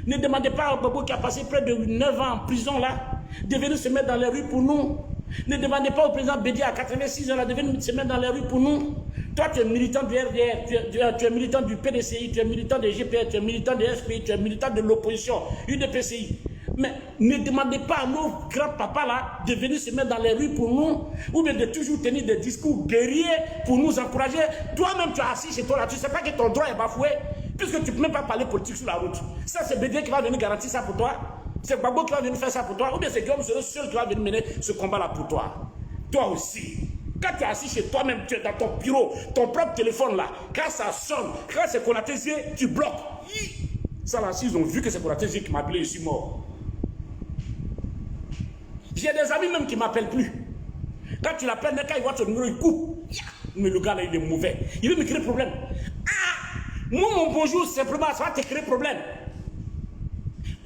Ne demandez pas à Gbagbo qui a passé près de 9 ans en prison là, de venir se mettre dans les rues pour nous. Ne demandez pas au président Bédié à 86 ans là, de venir se mettre dans les rues pour nous. Toi, tu es militant du RDR, tu es militant du PDCI, tu es militant des GPR, tu es militant des FPI, tu es militant de l'opposition, UDPCI. Mais ne demandez pas à nos grands-papas là de venir se mettre dans les rues pour nous, ou bien de toujours tenir des discours guerriers pour nous encourager. Toi-même, tu es assis chez toi là, tu ne sais pas que ton droit est bafoué, puisque tu ne peux même pas parler politique sur la route. Ça, c'est Bédié qui va venir garantir ça pour toi. C'est Gbagbo qui va venir faire ça pour toi, ou bien c'est Guillaume Soro seul qui va venir mener ce combat là pour toi. Toi aussi. Quand tu es assis chez toi-même, tu es dans ton bureau, ton propre téléphone là, quand ça sonne, quand c'est Konaté Zé, tu bloques. Ça là, s'ils ont vu que c'est Konaté Zé qui m'a appelé, je suis mort. J'ai des amis même qui ne m'appellent plus. Quand tu l'appelles, quand il voit ton numéro, il coupe. Mais le gars là, il est mauvais. Il veut me créer problème. Ah! Moi, mon bonjour, simplement, ça va te créer problème.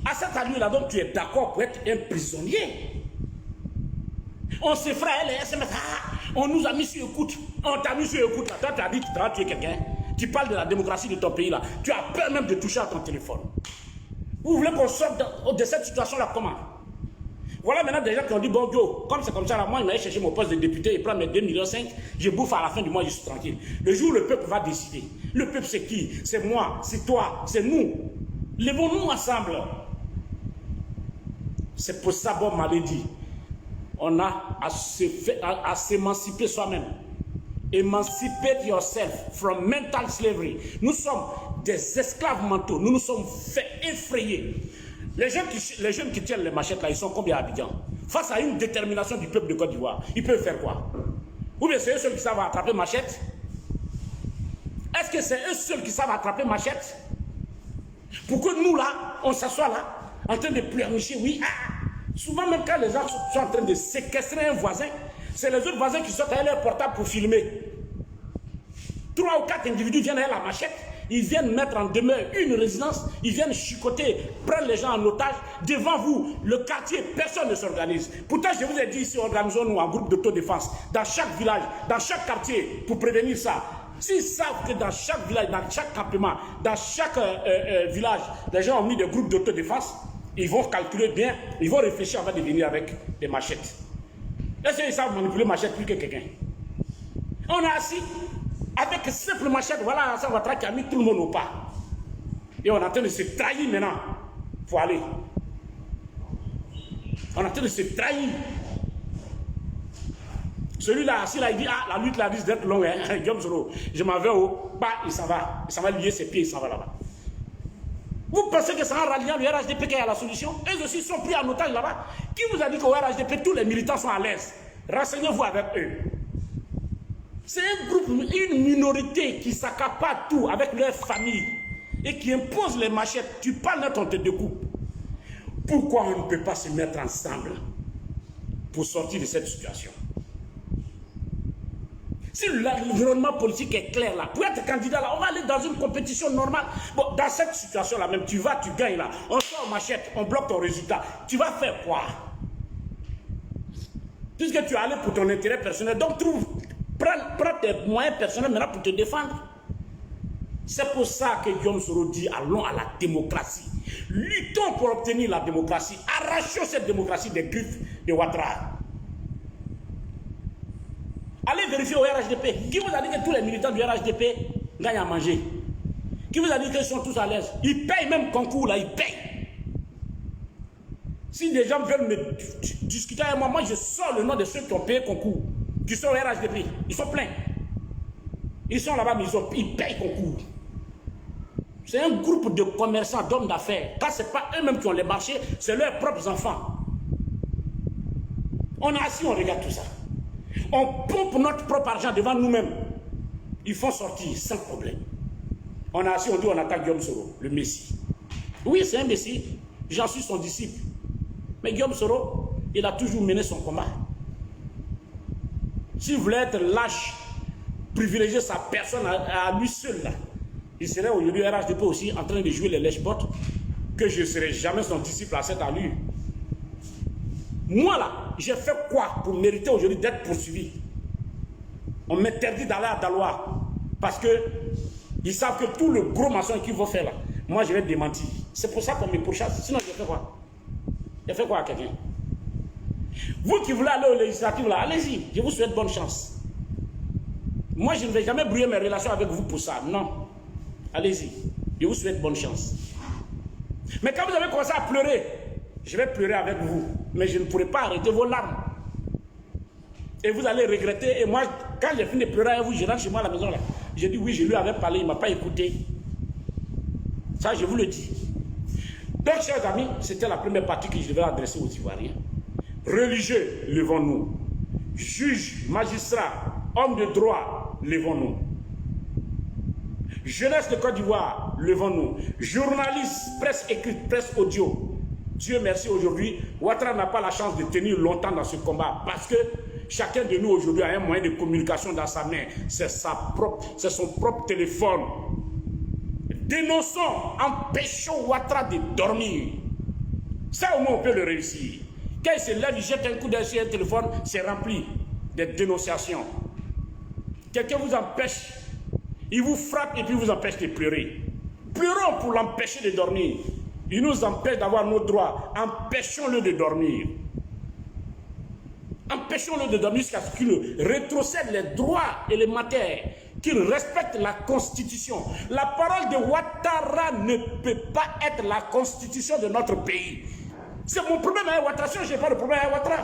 À cette allure-là, donc, tu es d'accord pour être un prisonnier. On se fera les SMS. Ah, on nous a mis sur écoute. On t'a mis sur écoute. Là. Toi, tu as dit que tu vas tuer quelqu'un. Tu parles de la démocratie de ton pays là. Tu as peur même de toucher à ton téléphone. Vous voulez qu'on sorte de cette situation-là comment? Voilà maintenant des gens qui ont dit, bon Joe, comme c'est comme ça, là, moi, il m'a cherché mon poste de député, il prend mes 2,5 millions, je bouffe à la fin du mois, je suis tranquille. Le jour où le peuple va décider, le peuple c'est qui? C'est moi, c'est toi, c'est nous. Levons-nous ensemble. C'est pour ça, bon, m'avait dit, on a à s'émanciper soi-même. Emancipate yourself from mental slavery. Nous sommes des esclaves mentaux, nous nous sommes fait effrayer. Les jeunes qui tiennent les machettes là, ils sont combien à Abidjan? Face à une détermination du peuple de Côte d'Ivoire, ils peuvent faire quoi? Ou bien c'est eux seuls qui savent attraper machette? Est-ce que c'est eux seuls qui savent attraper machette? Pour que nous là, on s'assoit là, en train de pleurnicher, oui. Ah, souvent même quand les gens sont en train de séquestrer un voisin, c'est les autres voisins qui sortent avec leur portable pour filmer. 3 ou 4 individus viennent avec la machette. Ils viennent mettre en demeure une résidence, ils viennent chicoter, prendre les gens en otage. Devant vous, le quartier, personne ne s'organise. Pourtant, je vous ai dit ici, organisons-nous en groupe d'autodéfense, dans chaque village, dans chaque quartier, pour prévenir ça. S'ils savent que dans chaque village, dans chaque campement, dans chaque village, les gens ont mis des groupes d'autodéfense, ils vont calculer bien, ils vont réfléchir avant de venir avec des machettes. Est-ce qu'ils savent manipuler machette plus que quelqu'un? On est assis. Avec simple machette, voilà, ça va qui a mis tout le monde au pas. Et on est en train de se trahir maintenant. Il faut aller. On est en train de se trahir. Celui-là, assis là, il dit, ah, la lutte là risque d'être longue, hein, Guillaume Soro. Je m'en vais au bas, il s'en va. Il s'en va lier ses pieds, il s'en va là-bas. Vous pensez que c'est en ralliant le RHDP qu'il y a la solution? Eux aussi sont pris en otage là-bas. Qui vous a dit qu'au RHDP, tous les militants sont à l'aise? Renseignez-vous avec eux. C'est un groupe, une minorité qui s'accapare tout avec leur famille et qui impose les machettes. Tu parles net, on te découpe. Pourquoi on ne peut pas se mettre ensemble pour sortir de cette situation? Si l'environnement politique est clair là, pour être candidat là, on va aller dans une compétition normale. Bon, dans cette situation là même, tu gagnes là, on sort en machette, on bloque ton résultat. Tu vas faire quoi? Puisque tu es allé pour ton intérêt personnel, donc prends tes moyens personnels maintenant pour te défendre. C'est pour ça que Guillaume Soro dit allons à la démocratie. Luttons pour obtenir la démocratie. Arrachons cette démocratie des griffes de Ouattara. Allez vérifier au RHDP. Qui vous a dit que tous les militants du RHDP gagnent à manger? Qui vous a dit qu'ils sont tous à l'aise? Ils payent même concours là, ils payent. Si des gens veulent me discuter avec moi, moi je sors le nom de ceux qui ont payé concours. Qui sont au RHDP, ils sont pleins. Ils sont là-bas, mais ils payent concours. C'est un groupe de commerçants, d'hommes d'affaires. Quand ce n'est pas eux-mêmes qui ont les marchés, c'est leurs propres enfants. On est assis, on regarde tout ça. On pompe notre propre argent devant nous-mêmes. Ils font sortir sans problème. On est assis, on dit on attaque Guillaume Soro, le Messie. Oui, c'est un Messie. J'en suis son disciple. Mais Guillaume Soro, il a toujours mené son combat. S'il voulait être lâche, privilégier sa personne à lui seul, là, il serait aujourd'hui RHDP aussi en train de jouer les lèche-bottes, que je ne serai jamais son disciple à cette allure. Moi là, j'ai fait quoi pour mériter aujourd'hui d'être poursuivi? On m'interdit d'aller à Daloa parce que ils savent que tout le gros maçon qu'ils vont faire là, moi je vais démentir. C'est pour ça qu'on me pourchasse. Sinon j'ai fait quoi? J'ai fait quoi à quelqu'un? Vous qui voulez aller aux législatives là, allez-y, je vous souhaite bonne chance. Moi je ne vais jamais brouiller mes relations avec vous pour ça, non. Allez-y, je vous souhaite bonne chance. Mais quand vous avez commencé à pleurer, je vais pleurer avec vous, mais je ne pourrai pas arrêter vos larmes. Et vous allez regretter, et moi, quand j'ai fini de pleurer avec vous, je rentre chez moi à la maison là. J'ai dit oui, je lui avais parlé, il ne m'a pas écouté. Ça, je vous le dis. Donc, chers amis, c'était la première partie que je devais adresser aux Ivoiriens. Religieux, levons-nous. Juges, magistrats, Hommes de droit, levons-nous. Jeunesse de Côte d'Ivoire, levons-nous. Journalistes, presse écrite, presse audio. Dieu merci, aujourd'hui, Ouattara n'a pas la chance de tenir longtemps dans ce combat parce que chacun de nous aujourd'hui a un moyen de communication dans sa main. C'est son propre téléphone. Dénonçons, empêchons Ouattara de dormir. Ça au moins on peut le réussir. Quand il se lève, il jette un coup d'œil sur un téléphone, c'est rempli de dénonciations. Quelqu'un vous empêche, il vous frappe et puis vous empêche de pleurer. Pleurons pour l'empêcher de dormir. Il nous empêche d'avoir nos droits. Empêchons-le de dormir. Empêchons-le de dormir jusqu'à ce qu'il rétrocède les droits élémentaires, qu'il respecte la Constitution. La parole de Ouattara ne peut pas être la Constitution de notre pays. C'est mon problème avec Ouattara. Je n'ai pas de problème avec Ouattara.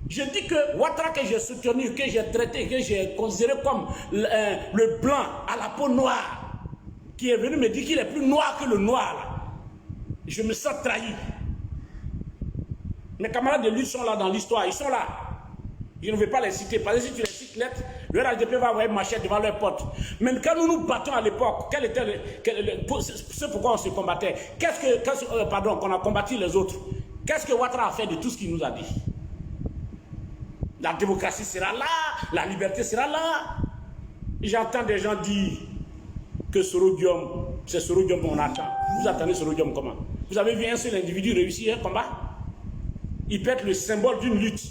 Je dis que Ouattara que j'ai soutenu, que j'ai traité, que j'ai considéré comme le blanc à la peau noire, qui est venu me dire qu'il est plus noir que le noir, là. Je me sens trahi. Mes camarades de lutte sont là dans l'histoire, ils sont là. Je ne vais pas les citer, parce que si tu les cites lettres, le RHDP va avoir une machette devant leur porte. Même quand nous nous battons à l'époque, c'est pourquoi on se combattait. Qu'on a combattu les autres. Qu'est-ce que Ouattara a fait de tout ce qu'il nous a dit? La démocratie sera là, la liberté sera là. J'entends des gens dire que Sorodium, c'est Sorodium qu'on attend. Vous attendez Sorodium comment? Vous avez vu un seul individu réussir un combat? Il peut être le symbole d'une lutte.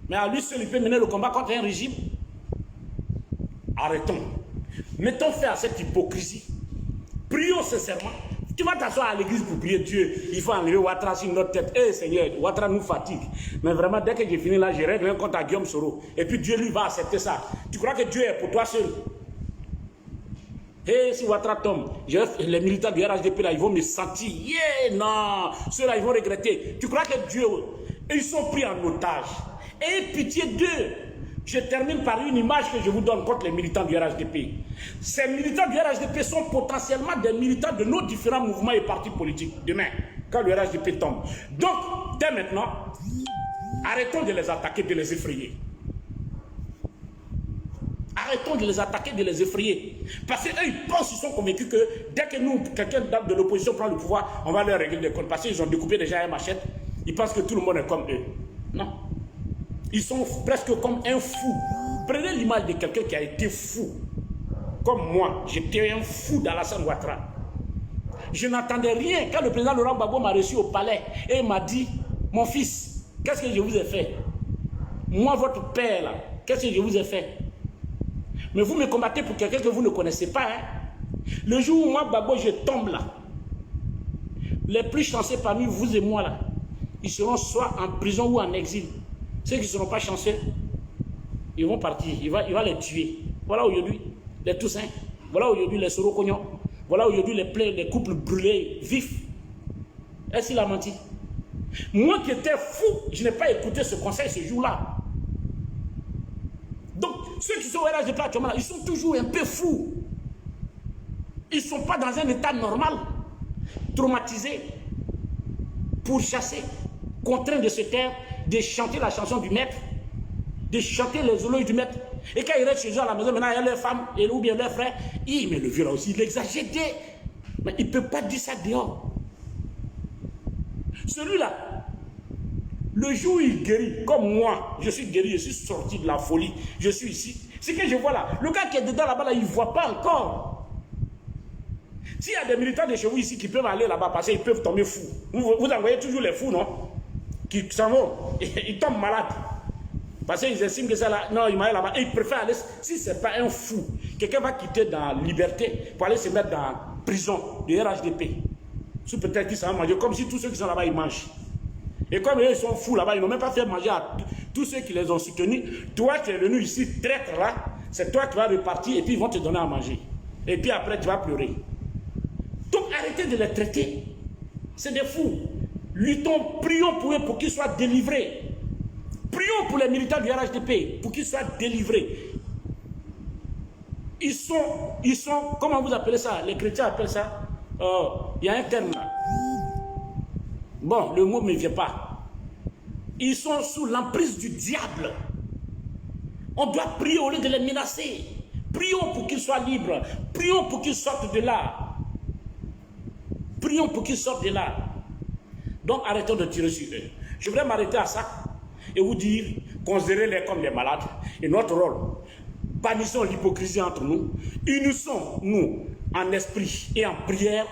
Mais à lui seul, il peut mener le combat contre un régime. Arrêtons. Mettons fin à cette hypocrisie. Prions sincèrement. Tu vas t'asseoir à l'église pour prier Dieu. Il faut enlever Ouattara sur notre tête. Eh Seigneur, Ouattara nous fatigue. Mais vraiment, dès que j'ai fini là, je règle un compte à Guillaume Soro. Et puis Dieu lui va accepter ça. Tu crois que Dieu est pour toi seul? Et si Ouattara tombe, les militants du RHDP là, ils vont me sentir. Yeah, non, ceux-là, ils vont regretter. Tu crois que Dieu, ils sont pris en otage. Et pitié d'eux. Je termine par une image que je vous donne contre les militants du RHDP. Ces militants du RHDP sont potentiellement des militants de nos différents mouvements et partis politiques. Demain, quand le RHDP tombe. Donc, dès maintenant, arrêtons de les attaquer, de les effrayer. Arrêtons de les attaquer, de les effrayer. Parce qu'eux, ils pensent, ils sont convaincus que dès que nous, quelqu'un de l'opposition prend le pouvoir, on va leur régler des comptes. Parce qu'ils ont découpé déjà un machette. Ils pensent que tout le monde est comme eux. Non. Ils sont presque comme un fou. Prenez l'image de quelqu'un qui a été fou. Comme moi, j'étais un fou d'Alassane Ouattara. Je n'entendais rien quand le président Laurent Gbagbo m'a reçu au palais et m'a dit, mon fils, qu'est-ce que je vous ai fait? Moi, votre père, là, qu'est-ce que je vous ai fait? Mais vous me combattez pour quelqu'un que vous ne connaissez pas. Hein? Le jour où moi, Gbagbo, je tombe là, les plus chanceux parmi vous et moi, là, ils seront soit en prison ou en exil. Ceux qui ne seront pas chanceux, ils vont partir, il va les tuer. Voilà aujourd'hui les Toussaint, voilà aujourd'hui les Sorokognon, voilà aujourd'hui les couples brûlés, vifs. Est-ce qu'il a menti? Moi qui étais fou, je n'ai pas écouté ce conseil ce jour-là. Donc, ceux qui sont au RHDP actuellement, ils sont toujours un peu fous. Ils ne sont pas dans un état normal, traumatisés, pourchassés, contraints de se taire, de chanter la chanson du maître, de chanter les éloges du maître. Et quand ils restent chez eux à la maison, maintenant il y a leur femme ou bien leur frère. Mais le vieux là aussi, il exagère. Mais il ne peut pas dire ça dehors. Celui-là, le jour où il guérit, comme moi, je suis guéri, je suis sorti de la folie, je suis ici. Ce que je vois là, le gars qui est dedans là-bas, là, il ne voit pas encore. S'il y a des militants de chez vous ici qui peuvent aller là-bas parce qu'ils peuvent tomber fous. Vous envoyez toujours les fous, non? Qui s'en vont, ils tombent malades. Parce qu'ils estiment que c'est là, non, il m'a là-bas. Et ils préfèrent aller, si ce n'est pas un fou, quelqu'un va quitter dans la liberté pour aller se mettre dans la prison de RHDP. Sous peut-être qu'ils s'en manger, comme si tous ceux qui sont là-bas, ils mangent. Et comme eux, ils sont fous là-bas, ils n'ont même pas fait manger à tous ceux qui les ont soutenus. Toi, tu es venu ici, traître là, c'est toi qui vas repartir et puis ils vont te donner à manger. Et puis après, tu vas pleurer. Donc arrêtez de les traiter. C'est des fous. Luttons, prions pour eux pour qu'ils soient délivrés. Prions pour les militants du RHDP pour qu'ils soient délivrés. Ils sont, comment vous appelez ça? Les chrétiens appellent ça, il y a un terme là. Bon, le mot ne me vient pas. Ils sont sous l'emprise du diable. On doit prier au lieu de les menacer. Prions pour qu'ils soient libres. Prions pour qu'ils sortent de là. Prions pour qu'ils sortent de là. Donc arrêtons de tirer sur eux. Je voudrais m'arrêter à ça et vous dire, considérez-les comme des malades. Et notre rôle, bannissons l'hypocrisie entre nous. Unissons-nous en esprit et en prière.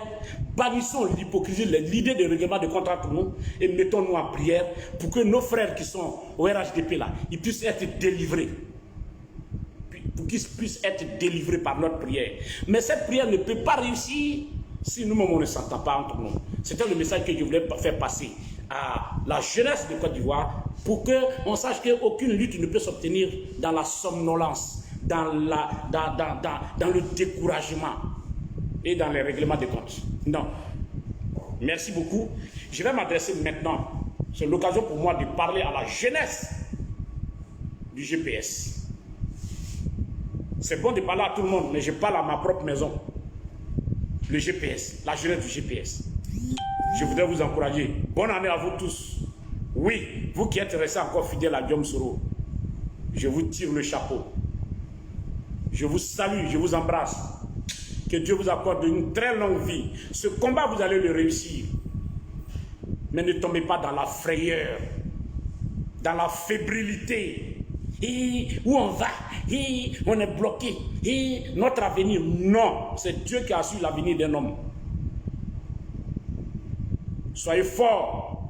Bannissons l'hypocrisie, l'idée de règlement de compte entre nous et mettons-nous en prière pour que nos frères qui sont au RHDP là, ils puissent être délivrés. Pour qu'ils puissent être délivrés par notre prière. Mais cette prière ne peut pas réussir si nous-mêmes on ne s'entend pas entre nous. C'était le message que je voulais faire passer à la jeunesse de Côte d'Ivoire pour qu'on sache qu'aucune lutte ne peut s'obtenir dans la somnolence, dans le découragement et dans les règlements de compte. Non. Merci beaucoup. Je vais m'adresser maintenant. C'est l'occasion pour moi de parler à la jeunesse du GPS. C'est bon de parler à tout le monde, mais je parle à ma propre maison. Le GPS, la jeunesse du GPS. Je voudrais vous encourager. Bonne année à vous tous. Oui, vous qui êtes restés encore fidèles à Guillaume Soro, je vous tire le chapeau. Je vous salue, je vous embrasse. Que Dieu vous accorde une très longue vie. Ce combat, vous allez le réussir. Mais ne tombez pas dans la frayeur, dans la fébrilité. Et où on va, et on est bloqué, et notre avenir. Non, c'est Dieu qui assure l'avenir d'un homme. Soyez forts.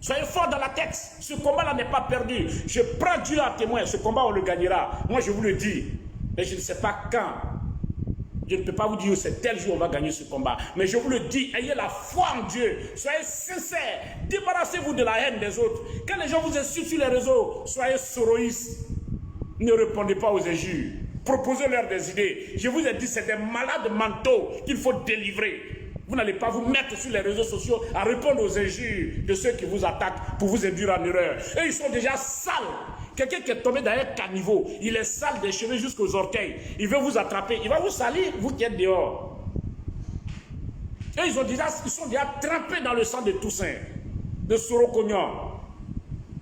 Soyez forts dans la tête. Ce combat-là n'est pas perdu. Je prends Dieu à témoin. Ce combat, on le gagnera. Moi, je vous le dis. Mais je ne sais pas quand. Je ne peux pas vous dire c'est tel jour on va gagner ce combat. Mais je vous le dis, ayez la foi en Dieu. Soyez sincères. Débarrassez-vous de la haine des autres. Quand les gens vous insultent sur les réseaux, soyez soroïstes. Ne répondez pas aux injures. Proposez-leur des idées. Je vous ai dit, c'est des malades mentaux qu'il faut délivrer. Vous n'allez pas vous mettre sur les réseaux sociaux à répondre aux injures de ceux qui vous attaquent pour vous induire en erreur. Et ils sont déjà sales. Quelqu'un qui est tombé dans un caniveau, il est sale des cheveux jusqu'aux orteils. Il veut vous attraper, il va vous salir, vous qui êtes dehors. Et ils sont déjà trempés dans le sang de Toussaint, de Soro Kognon,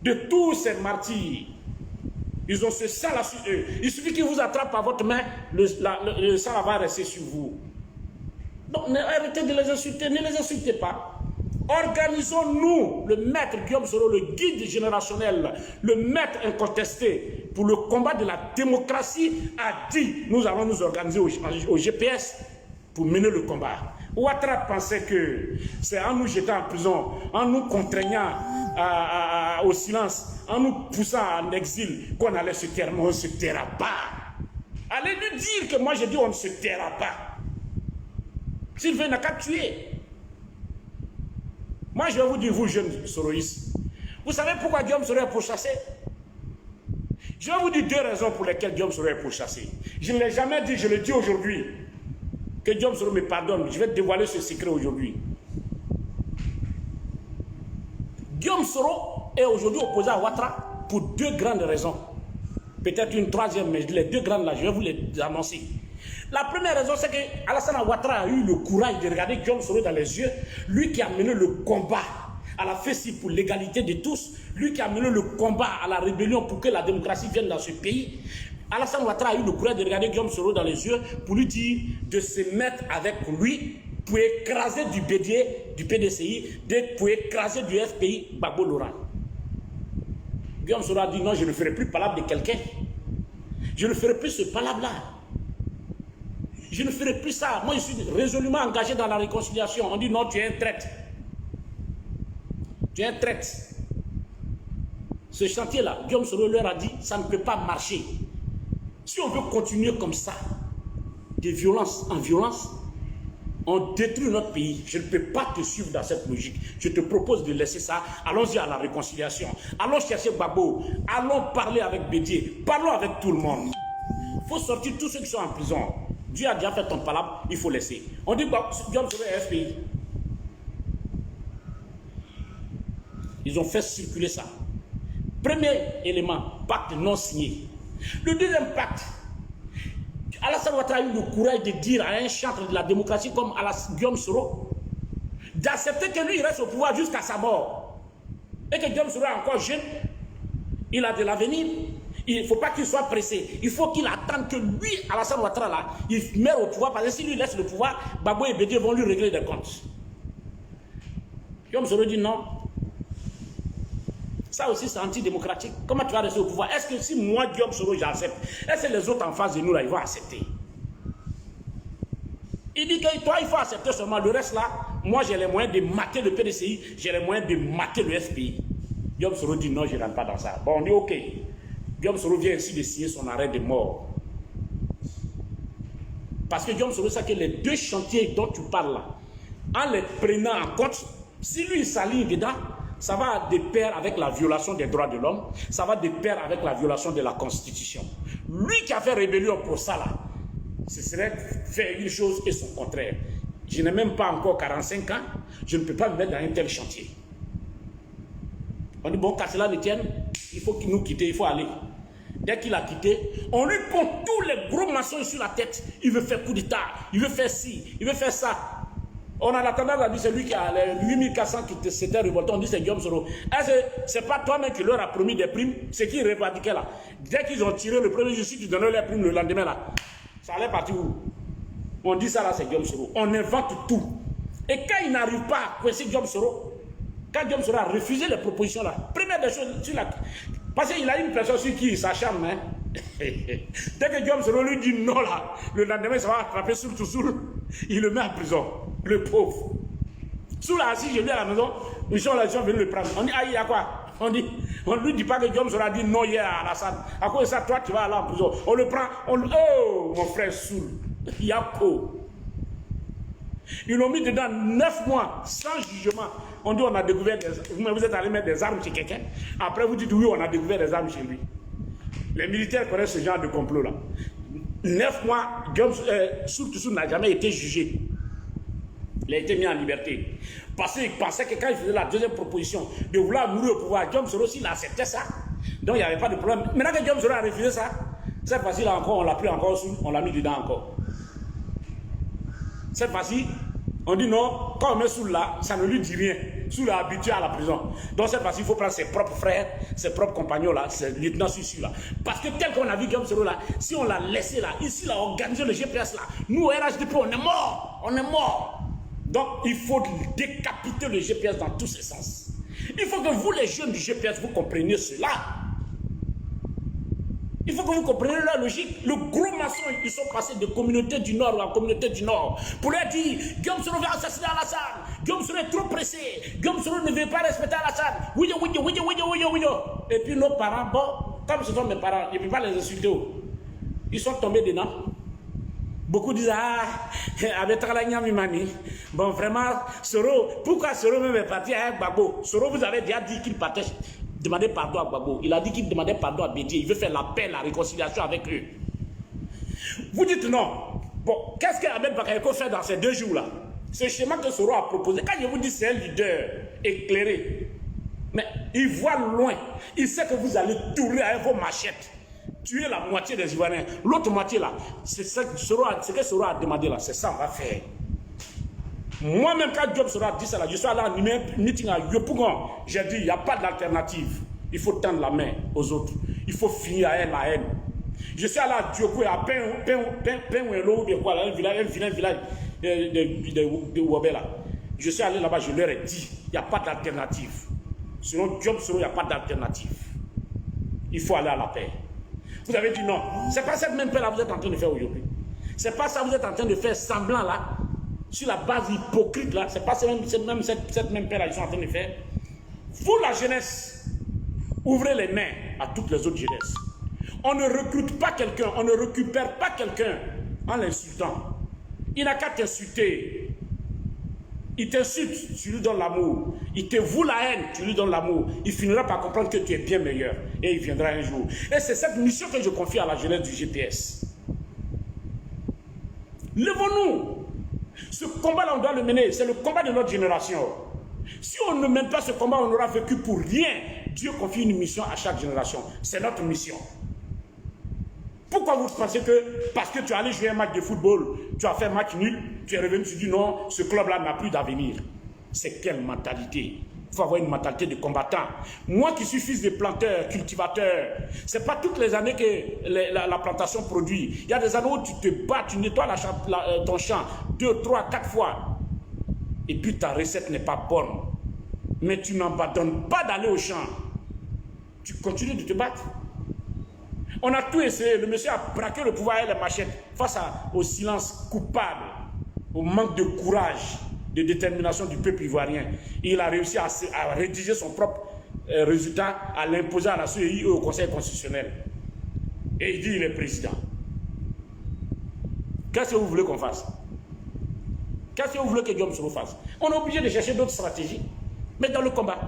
de tous ces martyrs. Ils ont ce sang-là sur eux. Il suffit qu'ils vous attrapent à votre main, le sang va rester sur vous. Donc arrêtez de les insulter, ne les insultez pas. Organisons-nous, le maître Guillaume Soro, le guide générationnel, le maître incontesté pour le combat de la démocratie a dit, nous allons nous organiser au GPS pour mener le combat. Ouattara pensait que c'est en nous jetant en prison, en nous contraignant au silence, en nous poussant en exil qu'on allait se taire. Mais on ne se taira pas. Allez lui dire que moi j'ai dit on ne se taira pas. S'il veut, il n'a qu'à tuer. Moi, je vais vous dire, vous jeunes soroïstes, vous savez pourquoi Guillaume Soro est pourchassé? Je vais vous dire deux raisons pour lesquelles Guillaume Soro est pourchassé. Je ne l'ai jamais dit, je le dis aujourd'hui. Que Guillaume Soro me pardonne, je vais dévoiler ce secret aujourd'hui. Guillaume Soro est aujourd'hui opposé à Ouattara pour deux grandes raisons. Peut-être une troisième, mais les deux grandes là, je vais vous les annoncer. La première raison, c'est que Alassane Ouattara a eu le courage de regarder Guillaume Soro dans les yeux, lui qui a mené le combat à la fessée pour l'égalité de tous, lui qui a mené le combat à la rébellion pour que la démocratie vienne dans ce pays. Alassane Ouattara a eu le courage de regarder Guillaume Soro dans les yeux pour lui dire de se mettre avec lui pour écraser du PDCI, pour écraser du FPI Gbagbo Laurent. Guillaume Soro a dit non, je ne ferai plus palabre de quelqu'un. Je ne ferai plus ce palabre-là. Je ne ferai plus ça. Moi, je suis résolument engagé dans la réconciliation. On dit non, tu es un traître. Tu es un traître. Ce chantier-là, Guillaume Soro leur a dit, ça ne peut pas marcher. Si on veut continuer comme ça, de violence en violence, on détruit notre pays. Je ne peux pas te suivre dans cette logique. Je te propose de laisser ça. Allons-y à la réconciliation. Allons chercher Gbagbo. Allons parler avec Bédié. Parlons avec tout le monde. Il faut sortir tous ceux qui sont en prison. Dieu a déjà fait ton palabre, il faut laisser. On dit que Guillaume Soro est FPI. Ils ont fait circuler ça. Premier élément, pacte non signé. Le deuxième pacte, Alassane Ouattara a eu le courage de dire à un chantre de la démocratie comme Guillaume Soro, d'accepter que lui il reste au pouvoir jusqu'à sa mort. Et que Diom Soro est encore jeune, il a de l'avenir. Il ne faut pas qu'il soit pressé. Il faut qu'il attende que lui, Alassane Ouattara, là, il meurt au pouvoir. Parce que s'il lui laisse le pouvoir, Gbagbo et Bédié vont lui régler des comptes. Diom Soro dit non. Ça aussi, c'est antidémocratique. Comment tu vas rester au pouvoir? Est-ce que si moi, Diom Soro, j'accepte, est-ce que les autres en face de nous, là, ils vont accepter? Il dit que toi, il faut accepter seulement. Le reste, là, moi, j'ai les moyens de mater le PDCI, j'ai les moyens de mater le FPI. Diom Soro dit non, je ne rentre pas dans ça. Bon, on dit ok. Diom Soro vient ici de signer son arrêt de mort. Parce que Diom Soro sait que les deux chantiers dont tu parles là, en les prenant en compte, si lui il s'aligne dedans, ça va de pair avec la violation des droits de l'homme, ça va de pair avec la violation de la Constitution. Lui qui a fait rébellion pour ça là, ce serait faire une chose et son contraire. Je n'ai même pas encore 45 ans, je ne peux pas me mettre dans un tel chantier. On dit bon, qu'à cela ne tienne, il faut qu'il nous quitte, il faut aller. Dès qu'il a quitté, on lui compte tous les gros mensonges sur la tête. Il veut faire coup d'État, il veut faire ci, il veut faire ça. On a la tendance à dire c'est lui qui a les 8400 qui s'étaient révoltés, on dit c'est Diom Soro. C'est pas toi-même qui leur a promis des primes, c'est qui revendiquait là. Dès qu'ils ont tiré le premier jour, si tu donnais les primes le lendemain là, ça allait partir où? On dit ça là, c'est Diom Soro. On invente tout. Et quand il n'arrive pas à coincer Diom Soro, quand Diom Soro a refusé les propositions là, première des choses, sur la... parce qu'il a une personne sur qui il s'acharne. Hein? Dès que Diom Soro lui dit non là, le lendemain ça va attraper Soul to Soul, il le met en prison, le pauvre. Soul a assis, je lui à la maison, ils sont venus le prendre. On dit, ah, il y a quoi? On ne lui dit pas que Diom Soro a dit non hier à Alassane. À cause de ça, toi tu vas aller en prison. On le prend, oh mon frère Soul, il y a quoi? Ils l'ont mis dedans 9 mois, sans jugement. On dit on a découvert des armes. Vous êtes allé mettre des armes chez quelqu'un. Après vous dites oui, on a découvert des armes chez lui. Les militaires connaissent ce genre de complot là. 9 mois, Soul to Soul n'a jamais été jugé. Il a été mis en liberté. Parce qu'il pensait que quand il faisait la deuxième proposition de vouloir mourir au pouvoir, Diom Soro s'il acceptait ça. Donc il n'y avait pas de problème. Maintenant que Diom Soro a refusé ça, cette fois-ci là encore, on l'a pris encore Soul, on l'a mis dedans encore. Cette fois-ci, on dit non, quand on met Soul là, ça ne lui dit rien. Soul est habitué à la prison. Donc cette fois-ci, il faut prendre ses propres frères, ses propres compagnons là, ses lieutenants sur là. Parce que tel qu'on a vu Diom Soro là, si on l'a laissé là, ici là, organisé le GPS là, nous au RHDP, on est mort, on est mort. Donc il faut décapiter le GPS dans tous ses sens. Il faut que vous les jeunes du GPS, vous compreniez cela. Il faut que vous compreniez la logique. Le gros maçon, ils sont passés de communauté du Nord en communauté du Nord pour leur dire Diom Soro va assassiner Alassane. Diom Soro est trop pressé. Diom Soro ne veut pas respecter Alassane. Oui. Et puis nos parents, bon, comme ce sont mes parents, je ne peux pas les insulter. Ils sont tombés dedans. Beaucoup disent avec Mimani. Bon, vraiment, Soro, pourquoi Soro même est parti avec Gbagbo? Soro, vous avez déjà dit qu'il partait. Demander pardon à Gbagbo. Il a dit qu'il demandait pardon à Bédié. Il veut faire la paix, la réconciliation avec eux. Vous dites non. Bon, qu'est-ce qu'Ahmed Bakayoko fait dans ces 2 jours-là? Ce schéma que Soro a proposé, quand je vous dis c'est un leader éclairé, mais il voit loin. Il sait que vous allez tourner avec vos machettes. Tuer la moitié des Ivoiriens. L'autre moitié là, c'est ce que Soro a demandé là. C'est ça on va faire. Moi-même, quand Diom Soro a dit ça, là, je suis allé en meeting à Yopougon. J'ai dit, il n'y a pas d'alternative. Il faut tendre la main aux autres. Il faut finir à la haine. Je suis allé à Diopoué, à Penwelo, un village de Wobé là. Je suis allé là-bas, je leur ai dit, il n'y a pas d'alternative. Selon Diom Soro, il n'y a pas d'alternative. Il faut aller à la paix. Vous avez dit non. Ce n'est pas cette même paix là que vous êtes en train de faire aujourd'hui. Ce n'est pas ça que vous êtes en train de faire semblant là. Sur la base hypocrite là, c'est pas cette même paix là qu'ils sont en train de faire. Vous la jeunesse, ouvrez les mains à toutes les autres jeunesses. On ne recrute pas quelqu'un, on ne récupère pas quelqu'un en l'insultant. Il n'a qu'à t'insulter. Il t'insulte, tu lui donnes l'amour. Il te voue la haine, tu lui donnes l'amour. Il finira par comprendre que tu es bien meilleur. Et il viendra un jour. Et c'est cette mission que je confie à la jeunesse du GPS. Levons-nous. Ce combat-là, on doit le mener. C'est le combat de notre génération. Si on ne mène pas ce combat, on aura vécu pour rien. Dieu confie une mission à chaque génération. C'est notre mission. Pourquoi vous pensez que parce que tu es allé jouer un match de football, tu as fait un match nul, tu es revenu, tu dis non, ce club-là n'a plus d'avenir? C'est quelle mentalité? Il faut avoir une mentalité de combattant. Moi qui suis fils de planteur, cultivateur, ce n'est pas toutes les années que la plantation produit. Il y a des années où tu te bats, tu nettoies ton champ 2, 3, 4 fois. Et puis ta recette n'est pas bonne. Mais tu n'abandonnes pas d'aller au champ. Tu continues de te battre. On a tout essayé. Le monsieur a braqué le pouvoir et les machettes face au silence coupable, au manque de courage, de détermination du peuple ivoirien. Il a réussi à rédiger son propre résultat, à l'imposer à la CEI et au Conseil constitutionnel. Et il dit il est président. Qu'est-ce que vous voulez qu'on fasse? Qu'est-ce que vous voulez que Guillaume Soro fasse? On est obligé de chercher d'autres stratégies. Mais dans le combat,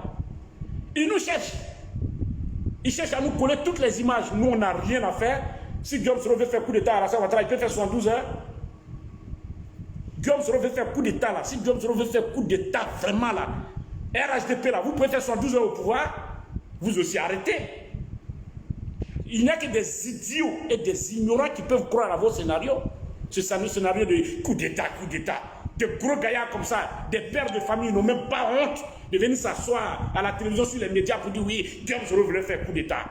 il nous cherche. Il cherche à nous coller toutes les images. Nous, on n'a rien à faire. Si Guillaume Soro veut faire coup d'État à Alassane Ouattara, il peut faire 72 heures. Guillaume Soro veut faire coup d'État là. Si Guillaume Soro veut faire coup d'État vraiment là, RHDP là, vous pouvez faire 72 heures au pouvoir, vous aussi arrêtez. Il n'y a que des idiots et des ignorants qui peuvent croire à vos scénarios. Ce scénario de coup d'État, de gros gaillards comme ça, des pères de famille n'ont même pas honte de venir s'asseoir à la télévision sur les médias pour dire oui, Guillaume Soro voulait faire coup d'État.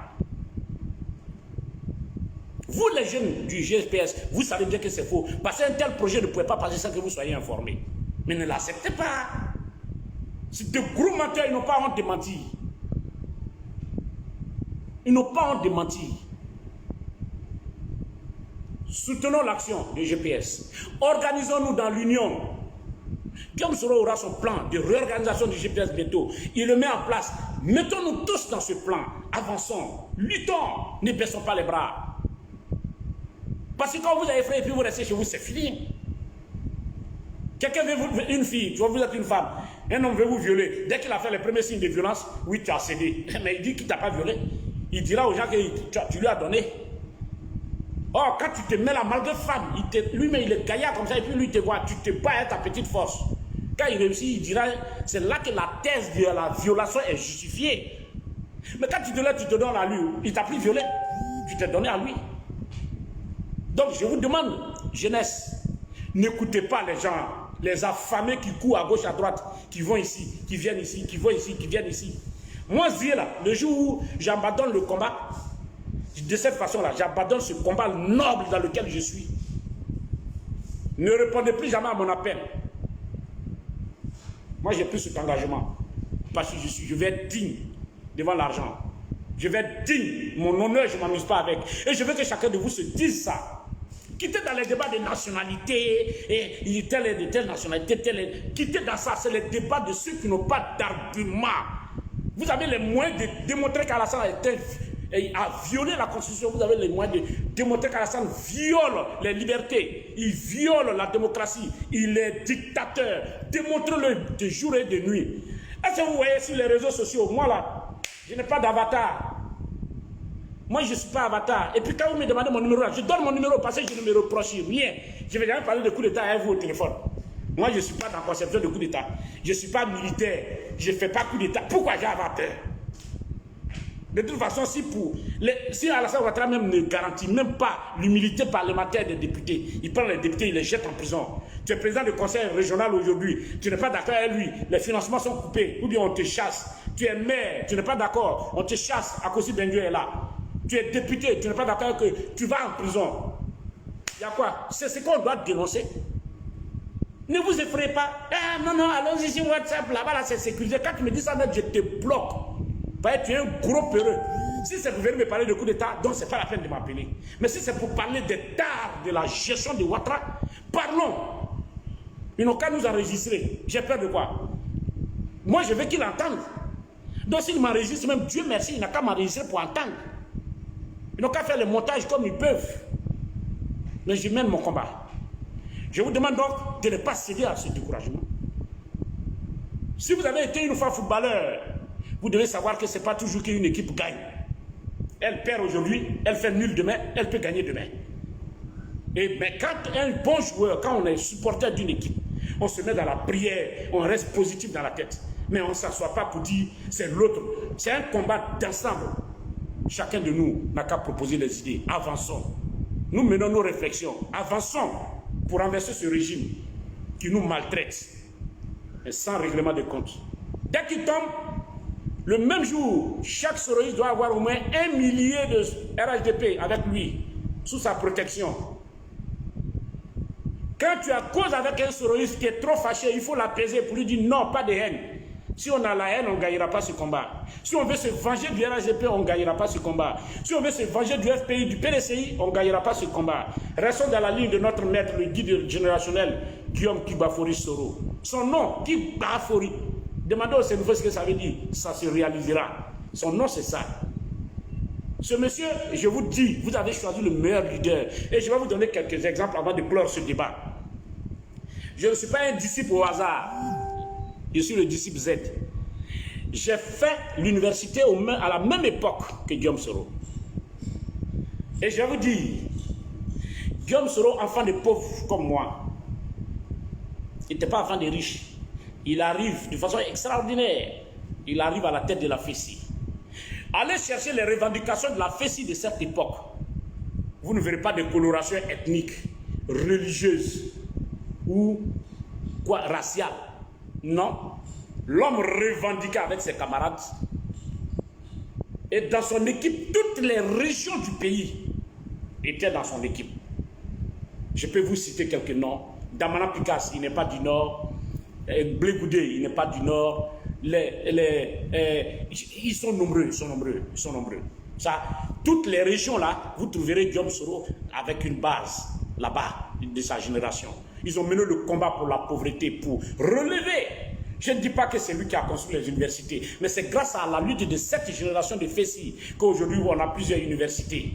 Vous les jeunes du GPS, vous savez bien que c'est faux. Parce qu'un tel projet ne pouvait pas passer sans que vous soyez informés. Mais ne l'acceptez pas. C'est de gros menteurs, ils n'ont pas honte de mentir. Ils n'ont pas honte de mentir. Soutenons l'action du GPS. Organisons-nous dans l'union. Guillaume Soro aura son plan de réorganisation du GPS bientôt. Il le met en place. Mettons-nous tous dans ce plan. Avançons. Luttons. Ne baissons pas les bras. Parce que quand vous avez fait et puis vous restez chez vous, c'est fini. Quelqu'un veut vous, une fille, vous êtes une femme, un homme veut vous violer. Dès qu'il a fait les premiers signes de violence, oui, tu as cédé. Mais il dit qu'il ne t'a pas violé. Il dira aux gens que tu lui as donné. Or, quand tu te mets la malgré femme, lui-même il est gaillard comme ça, et puis lui il te voit, tu te bats à ta petite force. Quand il réussit, il dira, c'est là que la thèse de la violation est justifiée. Mais quand tu te lèves, tu te donnes à lui, il t'a pris violé, tu t'es donné à lui. Donc je vous demande, jeunesse, n'écoutez pas les gens, les affamés qui courent à gauche, à droite, qui vont ici, qui viennent ici, qui vont ici, qui viennent ici. Moi, là, le jour où j'abandonne le combat, de cette façon-là, j'abandonne ce combat noble dans lequel je suis. Ne répondez plus jamais à mon appel. Moi, j'ai pris cet engagement. Parce que je vais être digne devant l'argent. Je vais être digne. Mon honneur, je ne m'amuse pas avec. Et je veux que chacun de vous se dise ça. Quittez dans les débats de nationalité, et telle nationalité, quittez dans ça. C'est les débats de ceux qui n'ont pas d'argument. Vous avez les moyens de démontrer qu'Alassane a violé la Constitution. Vous avez les moyens de démontrer qu'Alassane viole les libertés. Il viole la démocratie. Il est dictateur. Démontrez-le de jour et de nuit. Est-ce que vous voyez sur les réseaux sociaux, moi là, je n'ai pas d'avatar. Moi, je ne suis pas avatar. Et puis quand vous me demandez mon numéro, je donne mon numéro parce que je ne me reproche rien. Je ne vais jamais parler de coup d'État avec vous au téléphone. Moi, je ne suis pas dans la conception de coup d'État. Je ne suis pas militaire. Je ne fais pas coup d'État. Pourquoi j'ai avoir peur? De toute façon, si Alassane Ouattara même ne garantit même pas l'humilité parlementaire des députés, il prend les députés, il les jette en prison. Tu es président du conseil régional aujourd'hui, tu n'es pas d'accord avec lui, les financements sont coupés, ou bien on te chasse. Tu es maire, tu n'es pas d'accord, on te chasse à cause d'Endieu est là. Tu es député, tu n'es pas d'accord que tu vas en prison. Il y a quoi? C'est ce qu'on doit dénoncer. Ne vous effrayez pas. Ah non, non, allons-y sur WhatsApp, là-bas, là, c'est sécurisé. Quand tu me dis ça, je te bloque. Tu es un gros peureux. Si c'est pour venir me parler de coup d'État, donc ce n'est pas la peine de m'appeler. Mais si c'est pour parler des tares de la gestion de Ouattara, parlons. Ils n'ont qu'à nous enregistrer. J'ai peur de quoi? Moi, je veux qu'ils entendent. Donc s'ils m'enregistrent, même Dieu merci, il n'a qu'à m'enregistrer pour entendre. Ils n'ont qu'à faire le montage comme ils peuvent. Mais je mène mon combat. Je vous demande donc de ne pas céder à ce découragement. Si vous avez été une fois footballeur, vous devez savoir que ce n'est pas toujours qu'une équipe gagne. Elle perd aujourd'hui, elle fait nul demain, elle peut gagner demain. Mais quand un bon joueur, quand on est supporter d'une équipe, on se met dans la prière, on reste positif dans la tête. Mais on ne s'assoit pas pour dire c'est l'autre. C'est un combat d'ensemble. Chacun de nous n'a qu'à proposer des idées. Avançons. Nous menons nos réflexions. Avançons pour renverser ce régime qui nous maltraite. Et sans règlement de compte. Dès qu'il tombe, Le même jour, chaque soroïste doit avoir au moins 1 millier de RHDP avec lui, sous sa protection. Quand tu as cause avec un soroïste qui est trop fâché, il faut l'apaiser pour lui dire non, pas de haine. Si on a la haine, on ne gagnera pas ce combat. Si on veut se venger du RHDP, on ne gagnera pas ce combat. Si on veut se venger du FPI, du PDCI, on ne gagnera pas ce combat. Restons dans la ligne de notre maître, le guide générationnel, Guillaume Kibafori Soro. Son nom, Kibafori. Demandez au Sénégal ce que ça veut dire. Ça se réalisera. Son nom, c'est ça. Ce monsieur, je vous dis, vous avez choisi le meilleur leader. Et je vais vous donner quelques exemples avant de clore ce débat. Je ne suis pas un disciple au hasard. Je suis le disciple Z. J'ai fait l'université à la même époque que Guillaume Soro. Et je vais vous dire, Guillaume Soro, enfant de pauvres comme moi, il n'était pas enfant de riches. Il arrive de façon extraordinaire. Il arrive à la tête de la FESI. Allez chercher les revendications de la FESI de cette époque. Vous ne verrez pas de coloration ethnique, religieuse ou quoi, raciale. Non. L'homme revendiquait avec ses camarades. Et dans son équipe, toutes les régions du pays étaient dans son équipe. Je peux vous citer quelques noms. Damana Pikas, il n'est pas du Nord. Blé Goudé, il n'est pas du Nord. Ils sont nombreux. Ça, toutes les régions là, vous trouverez Guillaume Soro avec une base là-bas de sa génération. Ils ont mené le combat pour la pauvreté, pour relever. Je ne dis pas que c'est lui qui a construit les universités, mais c'est grâce à la lutte de cette génération de FESI qu'aujourd'hui on a plusieurs universités.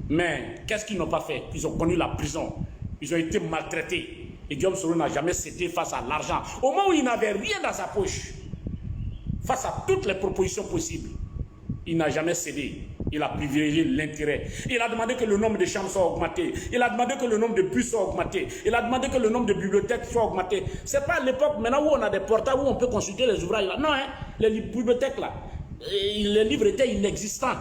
Mais qu'est-ce qu'ils n'ont pas fait? Ils ont connu la prison, ils ont été maltraités. Et Guillaume Soro n'a jamais cédé face à l'argent. Au moment où il n'avait rien dans sa poche, face à toutes les propositions possibles, il n'a jamais cédé. Il a privilégié l'intérêt. Il a demandé que le nombre de chambres soit augmenté. Il a demandé que le nombre de bus soit augmenté. Il a demandé que le nombre de bibliothèques soit augmenté. Ce n'est pas à l'époque maintenant où on a des portails où on peut consulter les ouvrages. Là. Non, hein, les bibliothèques là, les livres étaient inexistants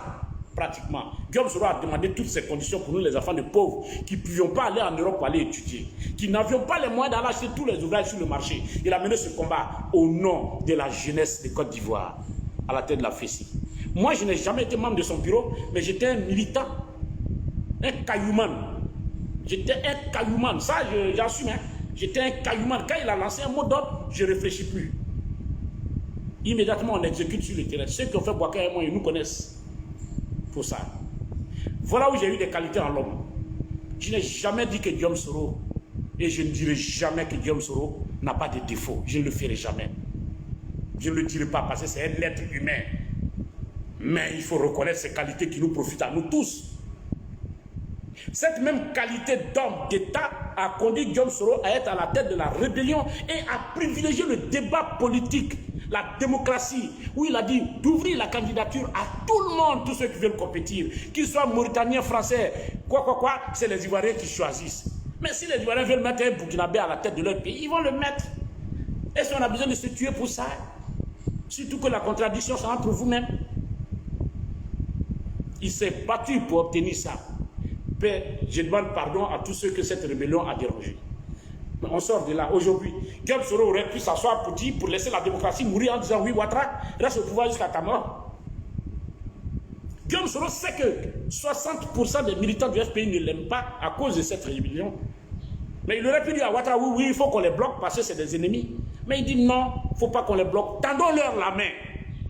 pratiquement. Guillaume Soro a demandé toutes ces conditions pour nous les enfants de pauvres qui ne pouvions pas aller en Europe pour aller étudier, qui n'avions pas les moyens d'aller acheter tous les ouvrages sur le marché. Il a mené ce combat au nom de la jeunesse de Côte d'Ivoire à la tête de la FESI. Moi, je n'ai jamais été membre de son bureau, mais j'étais un militant, un caillouman. J'étais un caillouman, ça j'assume. Hein. J'étais un caillouman. Quand il a lancé un mot d'ordre, je ne réfléchis plus. Immédiatement, on exécute sur le terrain. Ceux qui ont fait Boaké et moi, ils nous connaissent pour ça. Voilà où j'ai eu des qualités en l'homme. Je n'ai jamais dit que Guillaume Soro, et je ne dirai jamais que Guillaume Soro n'a pas de défauts. Je ne le ferai jamais. Je ne le dirai pas parce que c'est un être humain. Mais il faut reconnaître ces qualités qui nous profitent à nous tous. Cette même qualité d'homme d'État a conduit Guillaume Soro à être à la tête de la rébellion et à privilégier le débat politique, la démocratie, où il a dit d'ouvrir la candidature à tout le monde, tous ceux qui veulent compétir, qu'ils soient Mauritaniens, Français, quoi, c'est les Ivoiriens qui choisissent. Mais si les Ivoiriens veulent mettre un Burkinabé à la tête de leur pays, ils vont le mettre. Est-ce qu'on a besoin de se tuer pour ça? Surtout que la contradiction, c'est entre vous-même. Il s'est battu pour obtenir ça. Je demande pardon à tous ceux que cette rébellion a dérangé. Mais on sort de là. Aujourd'hui, Guillaume Soro aurait pu s'asseoir pour laisser la démocratie mourir en disant oui, Ouattara, reste au pouvoir jusqu'à ta mort. Guillaume Soro sait que 60% des militants du FPI ne l'aiment pas à cause de cette rébellion. Mais il aurait pu dire à Ouattara, oui, il faut qu'on les bloque parce que c'est des ennemis. Mais il dit non, il ne faut pas qu'on les bloque. Tendons-leur la main.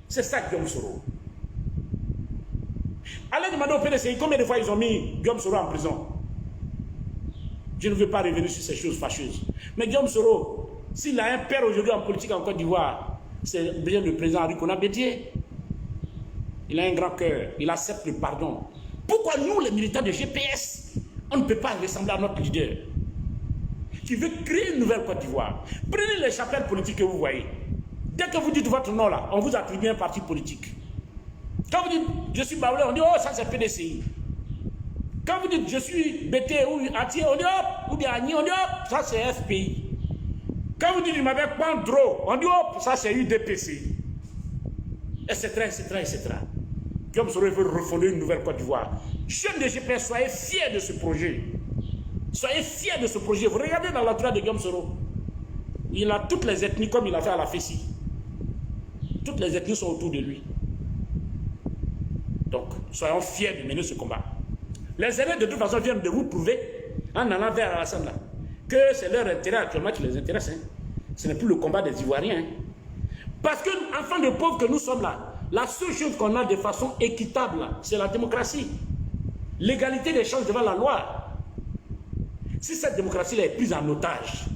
C'est ça Guillaume Soro. Allez demander au PDCI combien de fois ils ont mis Guillaume Soro en prison. Je ne veux pas revenir sur ces choses fâcheuses. Mais Guillaume Soro, s'il a un père aujourd'hui en politique en Côte d'Ivoire, c'est bien le président Henri Konan Bédié. Il a un grand cœur, il accepte le pardon. Pourquoi nous, les militants de GPS, on ne peut pas ressembler à notre leader qui veut créer une nouvelle Côte d'Ivoire? Prenez les chapelles politiques que vous voyez. Dès que vous dites votre nom là, on vous attribue un parti politique. Quand vous dites je suis Baoulé, on dit oh ça c'est PDCI. Quand vous dites je suis BT ou Atier, on dit hop, ou bien Agni, on dit hop, ça c'est FPI. Quand vous dites je m'appelle Pandro, on dit hop, ça c'est UDPC. Etc. Guillaume Soro veut refonder une nouvelle Côte d'Ivoire. Jeunes de GPS, soyez fiers de ce projet. Soyez fiers de ce projet. Vous regardez dans l'entourage de Guillaume Soro. Il a toutes les ethnies comme il a fait à la FESI. Toutes les ethnies sont autour de lui. Donc, soyons fiers de mener ce combat. Les aînés, de toute façon, viennent de vous prouver, en allant vers Alassane, que c'est leur intérêt actuellement qui les intéresse. Hein. Ce n'est plus le combat des Ivoiriens. Hein. Parce que, enfants de pauvres que nous sommes là, la seule chose qu'on a de façon équitable, c'est la démocratie. L'égalité des chances devant la loi. Si cette démocratie-là est prise en otage,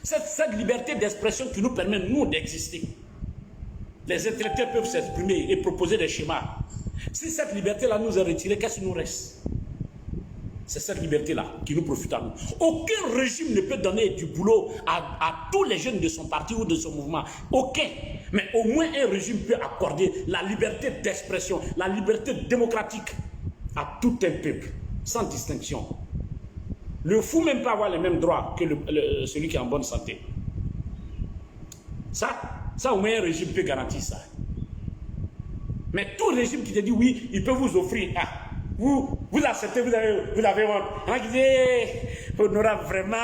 cette liberté d'expression qui nous permet, nous, d'exister, les intellectuels peuvent s'exprimer et proposer des schémas. Si cette liberté-là nous est retirée, qu'est-ce qui nous reste? C'est cette liberté-là qui nous profite à nous. Aucun régime ne peut donner du boulot à tous les jeunes de son parti ou de son mouvement. Aucun. Mais au moins un régime peut accorder la liberté d'expression, la liberté démocratique à tout un peuple, sans distinction. Le fou même peut avoir les mêmes droits que celui qui est en bonne santé. Ça au moins un régime peut garantir ça. Mais tout régime qui te dit oui, il peut vous offrir. Ah, vous acceptez, vous avez honte. On dit, on aura vraiment,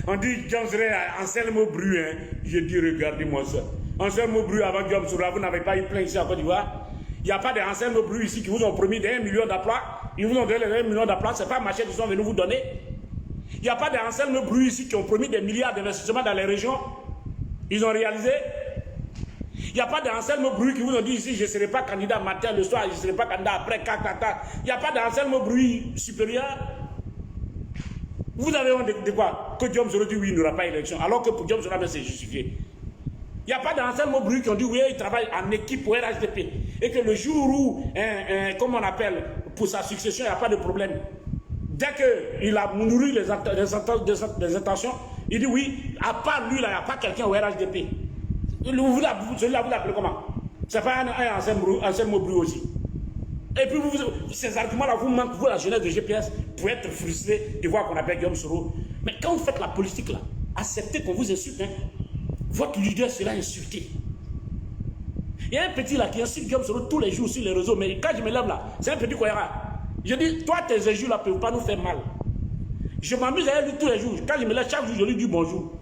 on dit, John Soura, Anselme Bru, hein. Je dis, regardez-moi ça. Anselme Bru avant John Soura, vous n'avez pas eu plein ici en Côte d'Ivoire. Il n'y a pas d'Anselme Bru ici qui vous ont promis des 1 million d'emplois. Ils vous ont donné les 1 million d'emplois, ce n'est pas Machet qui sont venus vous donner. Il n'y a pas d'Anselme Bru ici qui ont promis des milliards d'investissements dans les régions. Ils ont réalisé. Il n'y a pas d'Anselme Bru qui vous ont dit ici, je ne serai pas candidat matin, le soir, je ne serai pas candidat après, Il n'y a pas d'Anselme Bru supérieur. Vous avez honte de quoi? Que Diom Soura dit oui, il n'y aura pas d'élection, alors que pour Diom Soura, c'est justifié. Il n'y a pas d'Anselme Bru qui ont dit oui, il travaille en équipe au RHDP. Et que le jour où, comme on appelle, pour sa succession, il n'y a pas de problème. Dès qu'il a nourri les intentions, il dit oui, à part lui, là, il n'y a pas quelqu'un au RHDP. Celui-là, vous l'appelez comment? C'est pas un Anselme Bru aussi. Et puis, ces arguments-là vous manquent, vous, la jeunesse de GPS, pour être frustré de voir qu'on appelle Guillaume Soro. Mais quand vous faites la politique, là, acceptez qu'on vous insulte. Hein. Votre leader sera insulté. Il y a un petit là qui insulte Guillaume Soro tous les jours sur les réseaux, mais quand je me lève là, c'est un petit cohérent. Je dis, toi, tes injures là ne peuvent pas nous faire mal. Je m'amuse à lui tous les jours. Quand je me lève, chaque jour, je lui dis bonjour.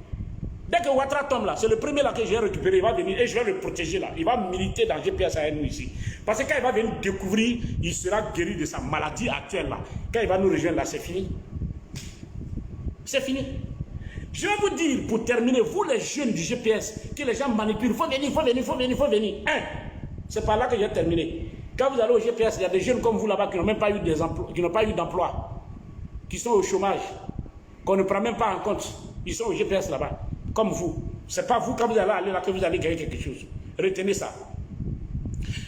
Dès que Ouattara tombe là, c'est le premier là que j'ai récupéré, il va venir et je vais le protéger là. Il va militer dans GPS avec nous ici. Parce que quand il va venir découvrir, il sera guéri de sa maladie actuelle là. Quand il va nous rejoindre là, c'est fini. C'est fini. Je vais vous dire, pour terminer, vous les jeunes du GPS, que les gens manipulent, il faut venir, il faut venir, il faut venir, il faut venir. C'est par là que j'ai terminé. Quand vous allez au GPS, il y a des jeunes comme vous là-bas qui n'ont même pas eu d'emploi, qui sont au chômage, qu'on ne prend même pas en compte. Ils sont au GPS là-bas. Comme vous. Ce n'est pas vous, quand vous allez aller là, que vous allez gagner quelque chose. Retenez ça.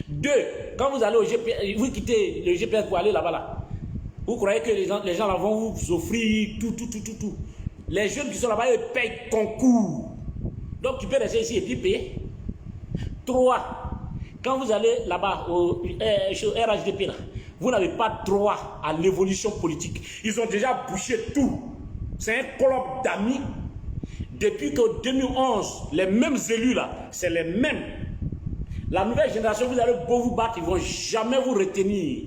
2. Quand vous allez au GPS, vous quittez le GPS pour aller là-bas, là. Vous croyez que les gens là vont vous offrir tout. Les jeunes qui sont là-bas, ils payent concours. Donc tu peux rester ici et puis payer. 3. Quand vous allez là-bas au RHDP, là, vous n'avez pas droit à l'évolution politique. Ils ont déjà bouché tout. C'est un club d'amis. Depuis qu'en 2011, les mêmes élus là, c'est les mêmes. La nouvelle génération, vous allez beau vous battre, ils ne vont jamais vous retenir.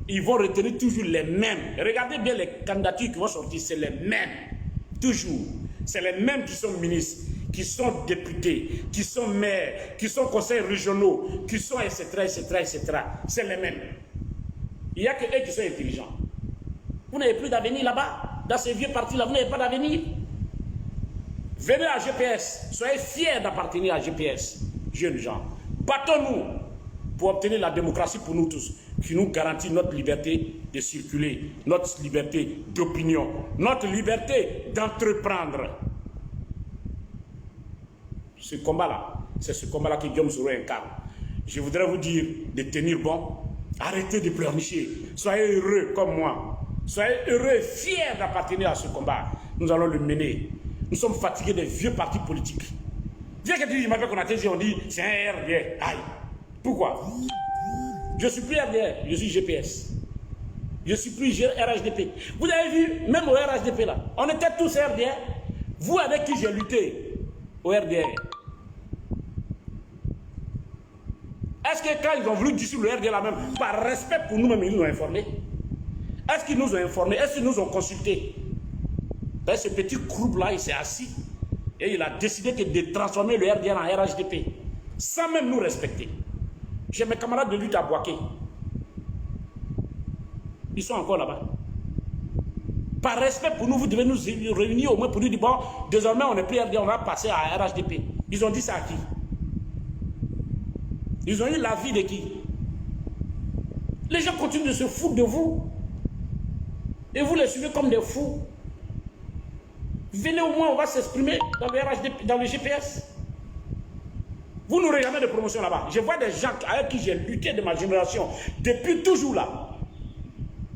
Ils vont retenir toujours les mêmes. Regardez bien les candidatures qui vont sortir, c'est les mêmes. Toujours. C'est les mêmes qui sont ministres, qui sont députés, qui sont maires, qui sont conseils régionaux, qui sont etc. C'est les mêmes. Il n'y a que eux qui sont intelligents. Vous n'avez plus d'avenir là-bas. Dans ces vieux partis là, vous n'avez pas d'avenir. Venez à GPS, soyez fiers d'appartenir à GPS, jeunes gens. Battons-nous pour obtenir la démocratie pour nous tous, qui nous garantit notre liberté de circuler, notre liberté d'opinion, notre liberté d'entreprendre. Ce combat-là, c'est ce combat-là que Guillaume Soro incarne. Je voudrais vous dire de tenir bon, arrêtez de pleurnicher, soyez heureux comme moi, soyez heureux et fiers d'appartenir à ce combat. Nous allons le mener. Nous sommes fatigués des vieux partis politiques. Viens que tu dis, je m'appelle Konaté, on dit, c'est un RDR. Aïe. Pourquoi? Je ne suis plus RDR, je suis GPS. Je ne suis plus RHDP. Vous avez vu, même au RHDP là, on était tous RDR. Vous avec qui j'ai lutté au RDR. Est-ce que quand ils ont voulu dissoudre le RDR là même, par respect pour nous-mêmes, ils nous ont informés? Est-ce qu'ils nous ont informés? Est-ce qu'ils nous ont consultés? Ben, ce petit groupe-là, il s'est assis. Et il a décidé de transformer le RDN en RHDP, sans même nous respecter. J'ai mes camarades de lutte à Boaké. Ils sont encore là-bas. Par respect pour nous, vous devez nous réunir au moins pour nous dire, bon, désormais on n'est plus RDN, on va passer à RHDP. Ils ont dit ça à qui? Ils ont eu l'avis de qui? Les gens continuent de se foutre de vous. Et vous les suivez comme des fous. Venez au moins, on va s'exprimer dans le RHDP, dans le GPS. Vous n'aurez jamais de promotion là-bas. Je vois des gens avec qui j'ai lutté de ma génération depuis toujours là.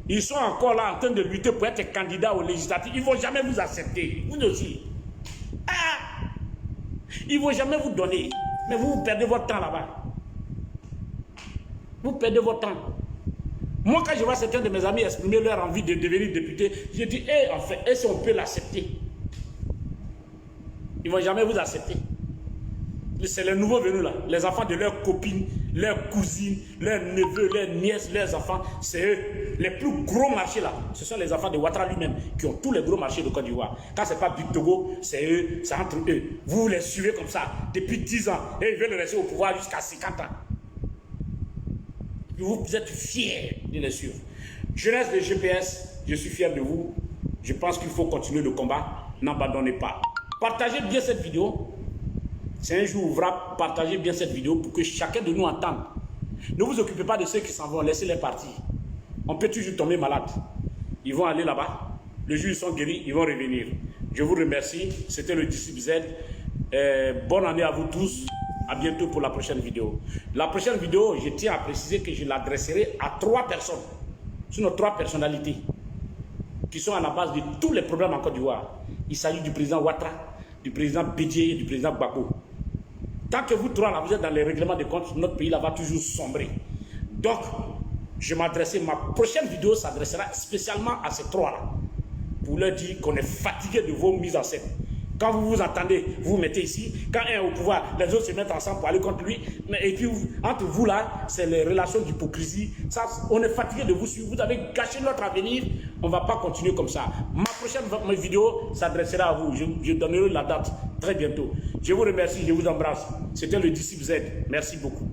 Ils sont encore là en train de lutter pour être candidats aux législatives. Ils ne vont jamais vous accepter. Vous aussi. Ah! Ils ne vont jamais vous donner. Mais vous perdez votre temps là-bas. Vous perdez votre temps. Moi, quand je vois certains de mes amis exprimer leur envie de devenir député, je dis, en fait, est-ce qu'on peut l'accepter? Ils ne vont jamais vous accepter. C'est les nouveaux venus là, les enfants de leurs copines, leurs cousines, leurs neveux, leurs nièces, leurs enfants, c'est eux. Les plus gros marchés là, ce sont les enfants de Ouattara lui-même qui ont tous les gros marchés de Côte d'Ivoire. Quand ce n'est pas Big Togo, c'est eux, c'est entre eux. Vous les suivez comme ça depuis 10 ans et ils veulent rester au pouvoir jusqu'à 50 ans. Vous êtes fiers de les suivre. Jeunesse de GPS, je suis fier de vous. Je pense qu'il faut continuer le combat. N'abandonnez pas. Partagez bien cette vidéo. Si un jour ouvrable, partagez bien cette vidéo pour que chacun de nous entende. Ne vous occupez pas de ceux qui s'en vont, laissez-les partir. On peut toujours tomber malade. Ils vont aller là-bas. Le jour où ils sont guéris, ils vont revenir. Je vous remercie. C'était le Disciple Z. Bonne année à vous tous. À bientôt pour la prochaine vidéo. La prochaine vidéo, je tiens à préciser que je l'adresserai à 3 personnes. Sinon 3 personnalités qui sont à la base de tous les problèmes en Côte d'Ivoire. Il s'agit du président Ouattara, du président Bédié et du président Gbagbo. Tant que vous 3 là, vous êtes dans les règlements de compte, notre pays là va toujours sombrer. Donc, je m'adresserai, ma prochaine vidéo s'adressera spécialement à ces 3 là. Pour leur dire qu'on est fatigué de vos mises en scène. Quand vous vous entendez, vous vous mettez ici. Quand un est au pouvoir, les autres se mettent ensemble pour aller contre lui. Et puis, entre vous là, c'est les relations d'hypocrisie. Ça, on est fatigué de vous suivre. Vous avez gâché notre avenir. On ne va pas continuer comme ça. Ma prochaine vidéo s'adressera à vous. Je donnerai la date très bientôt. Je vous remercie, je vous embrasse. C'était le Disciple Z. Merci beaucoup.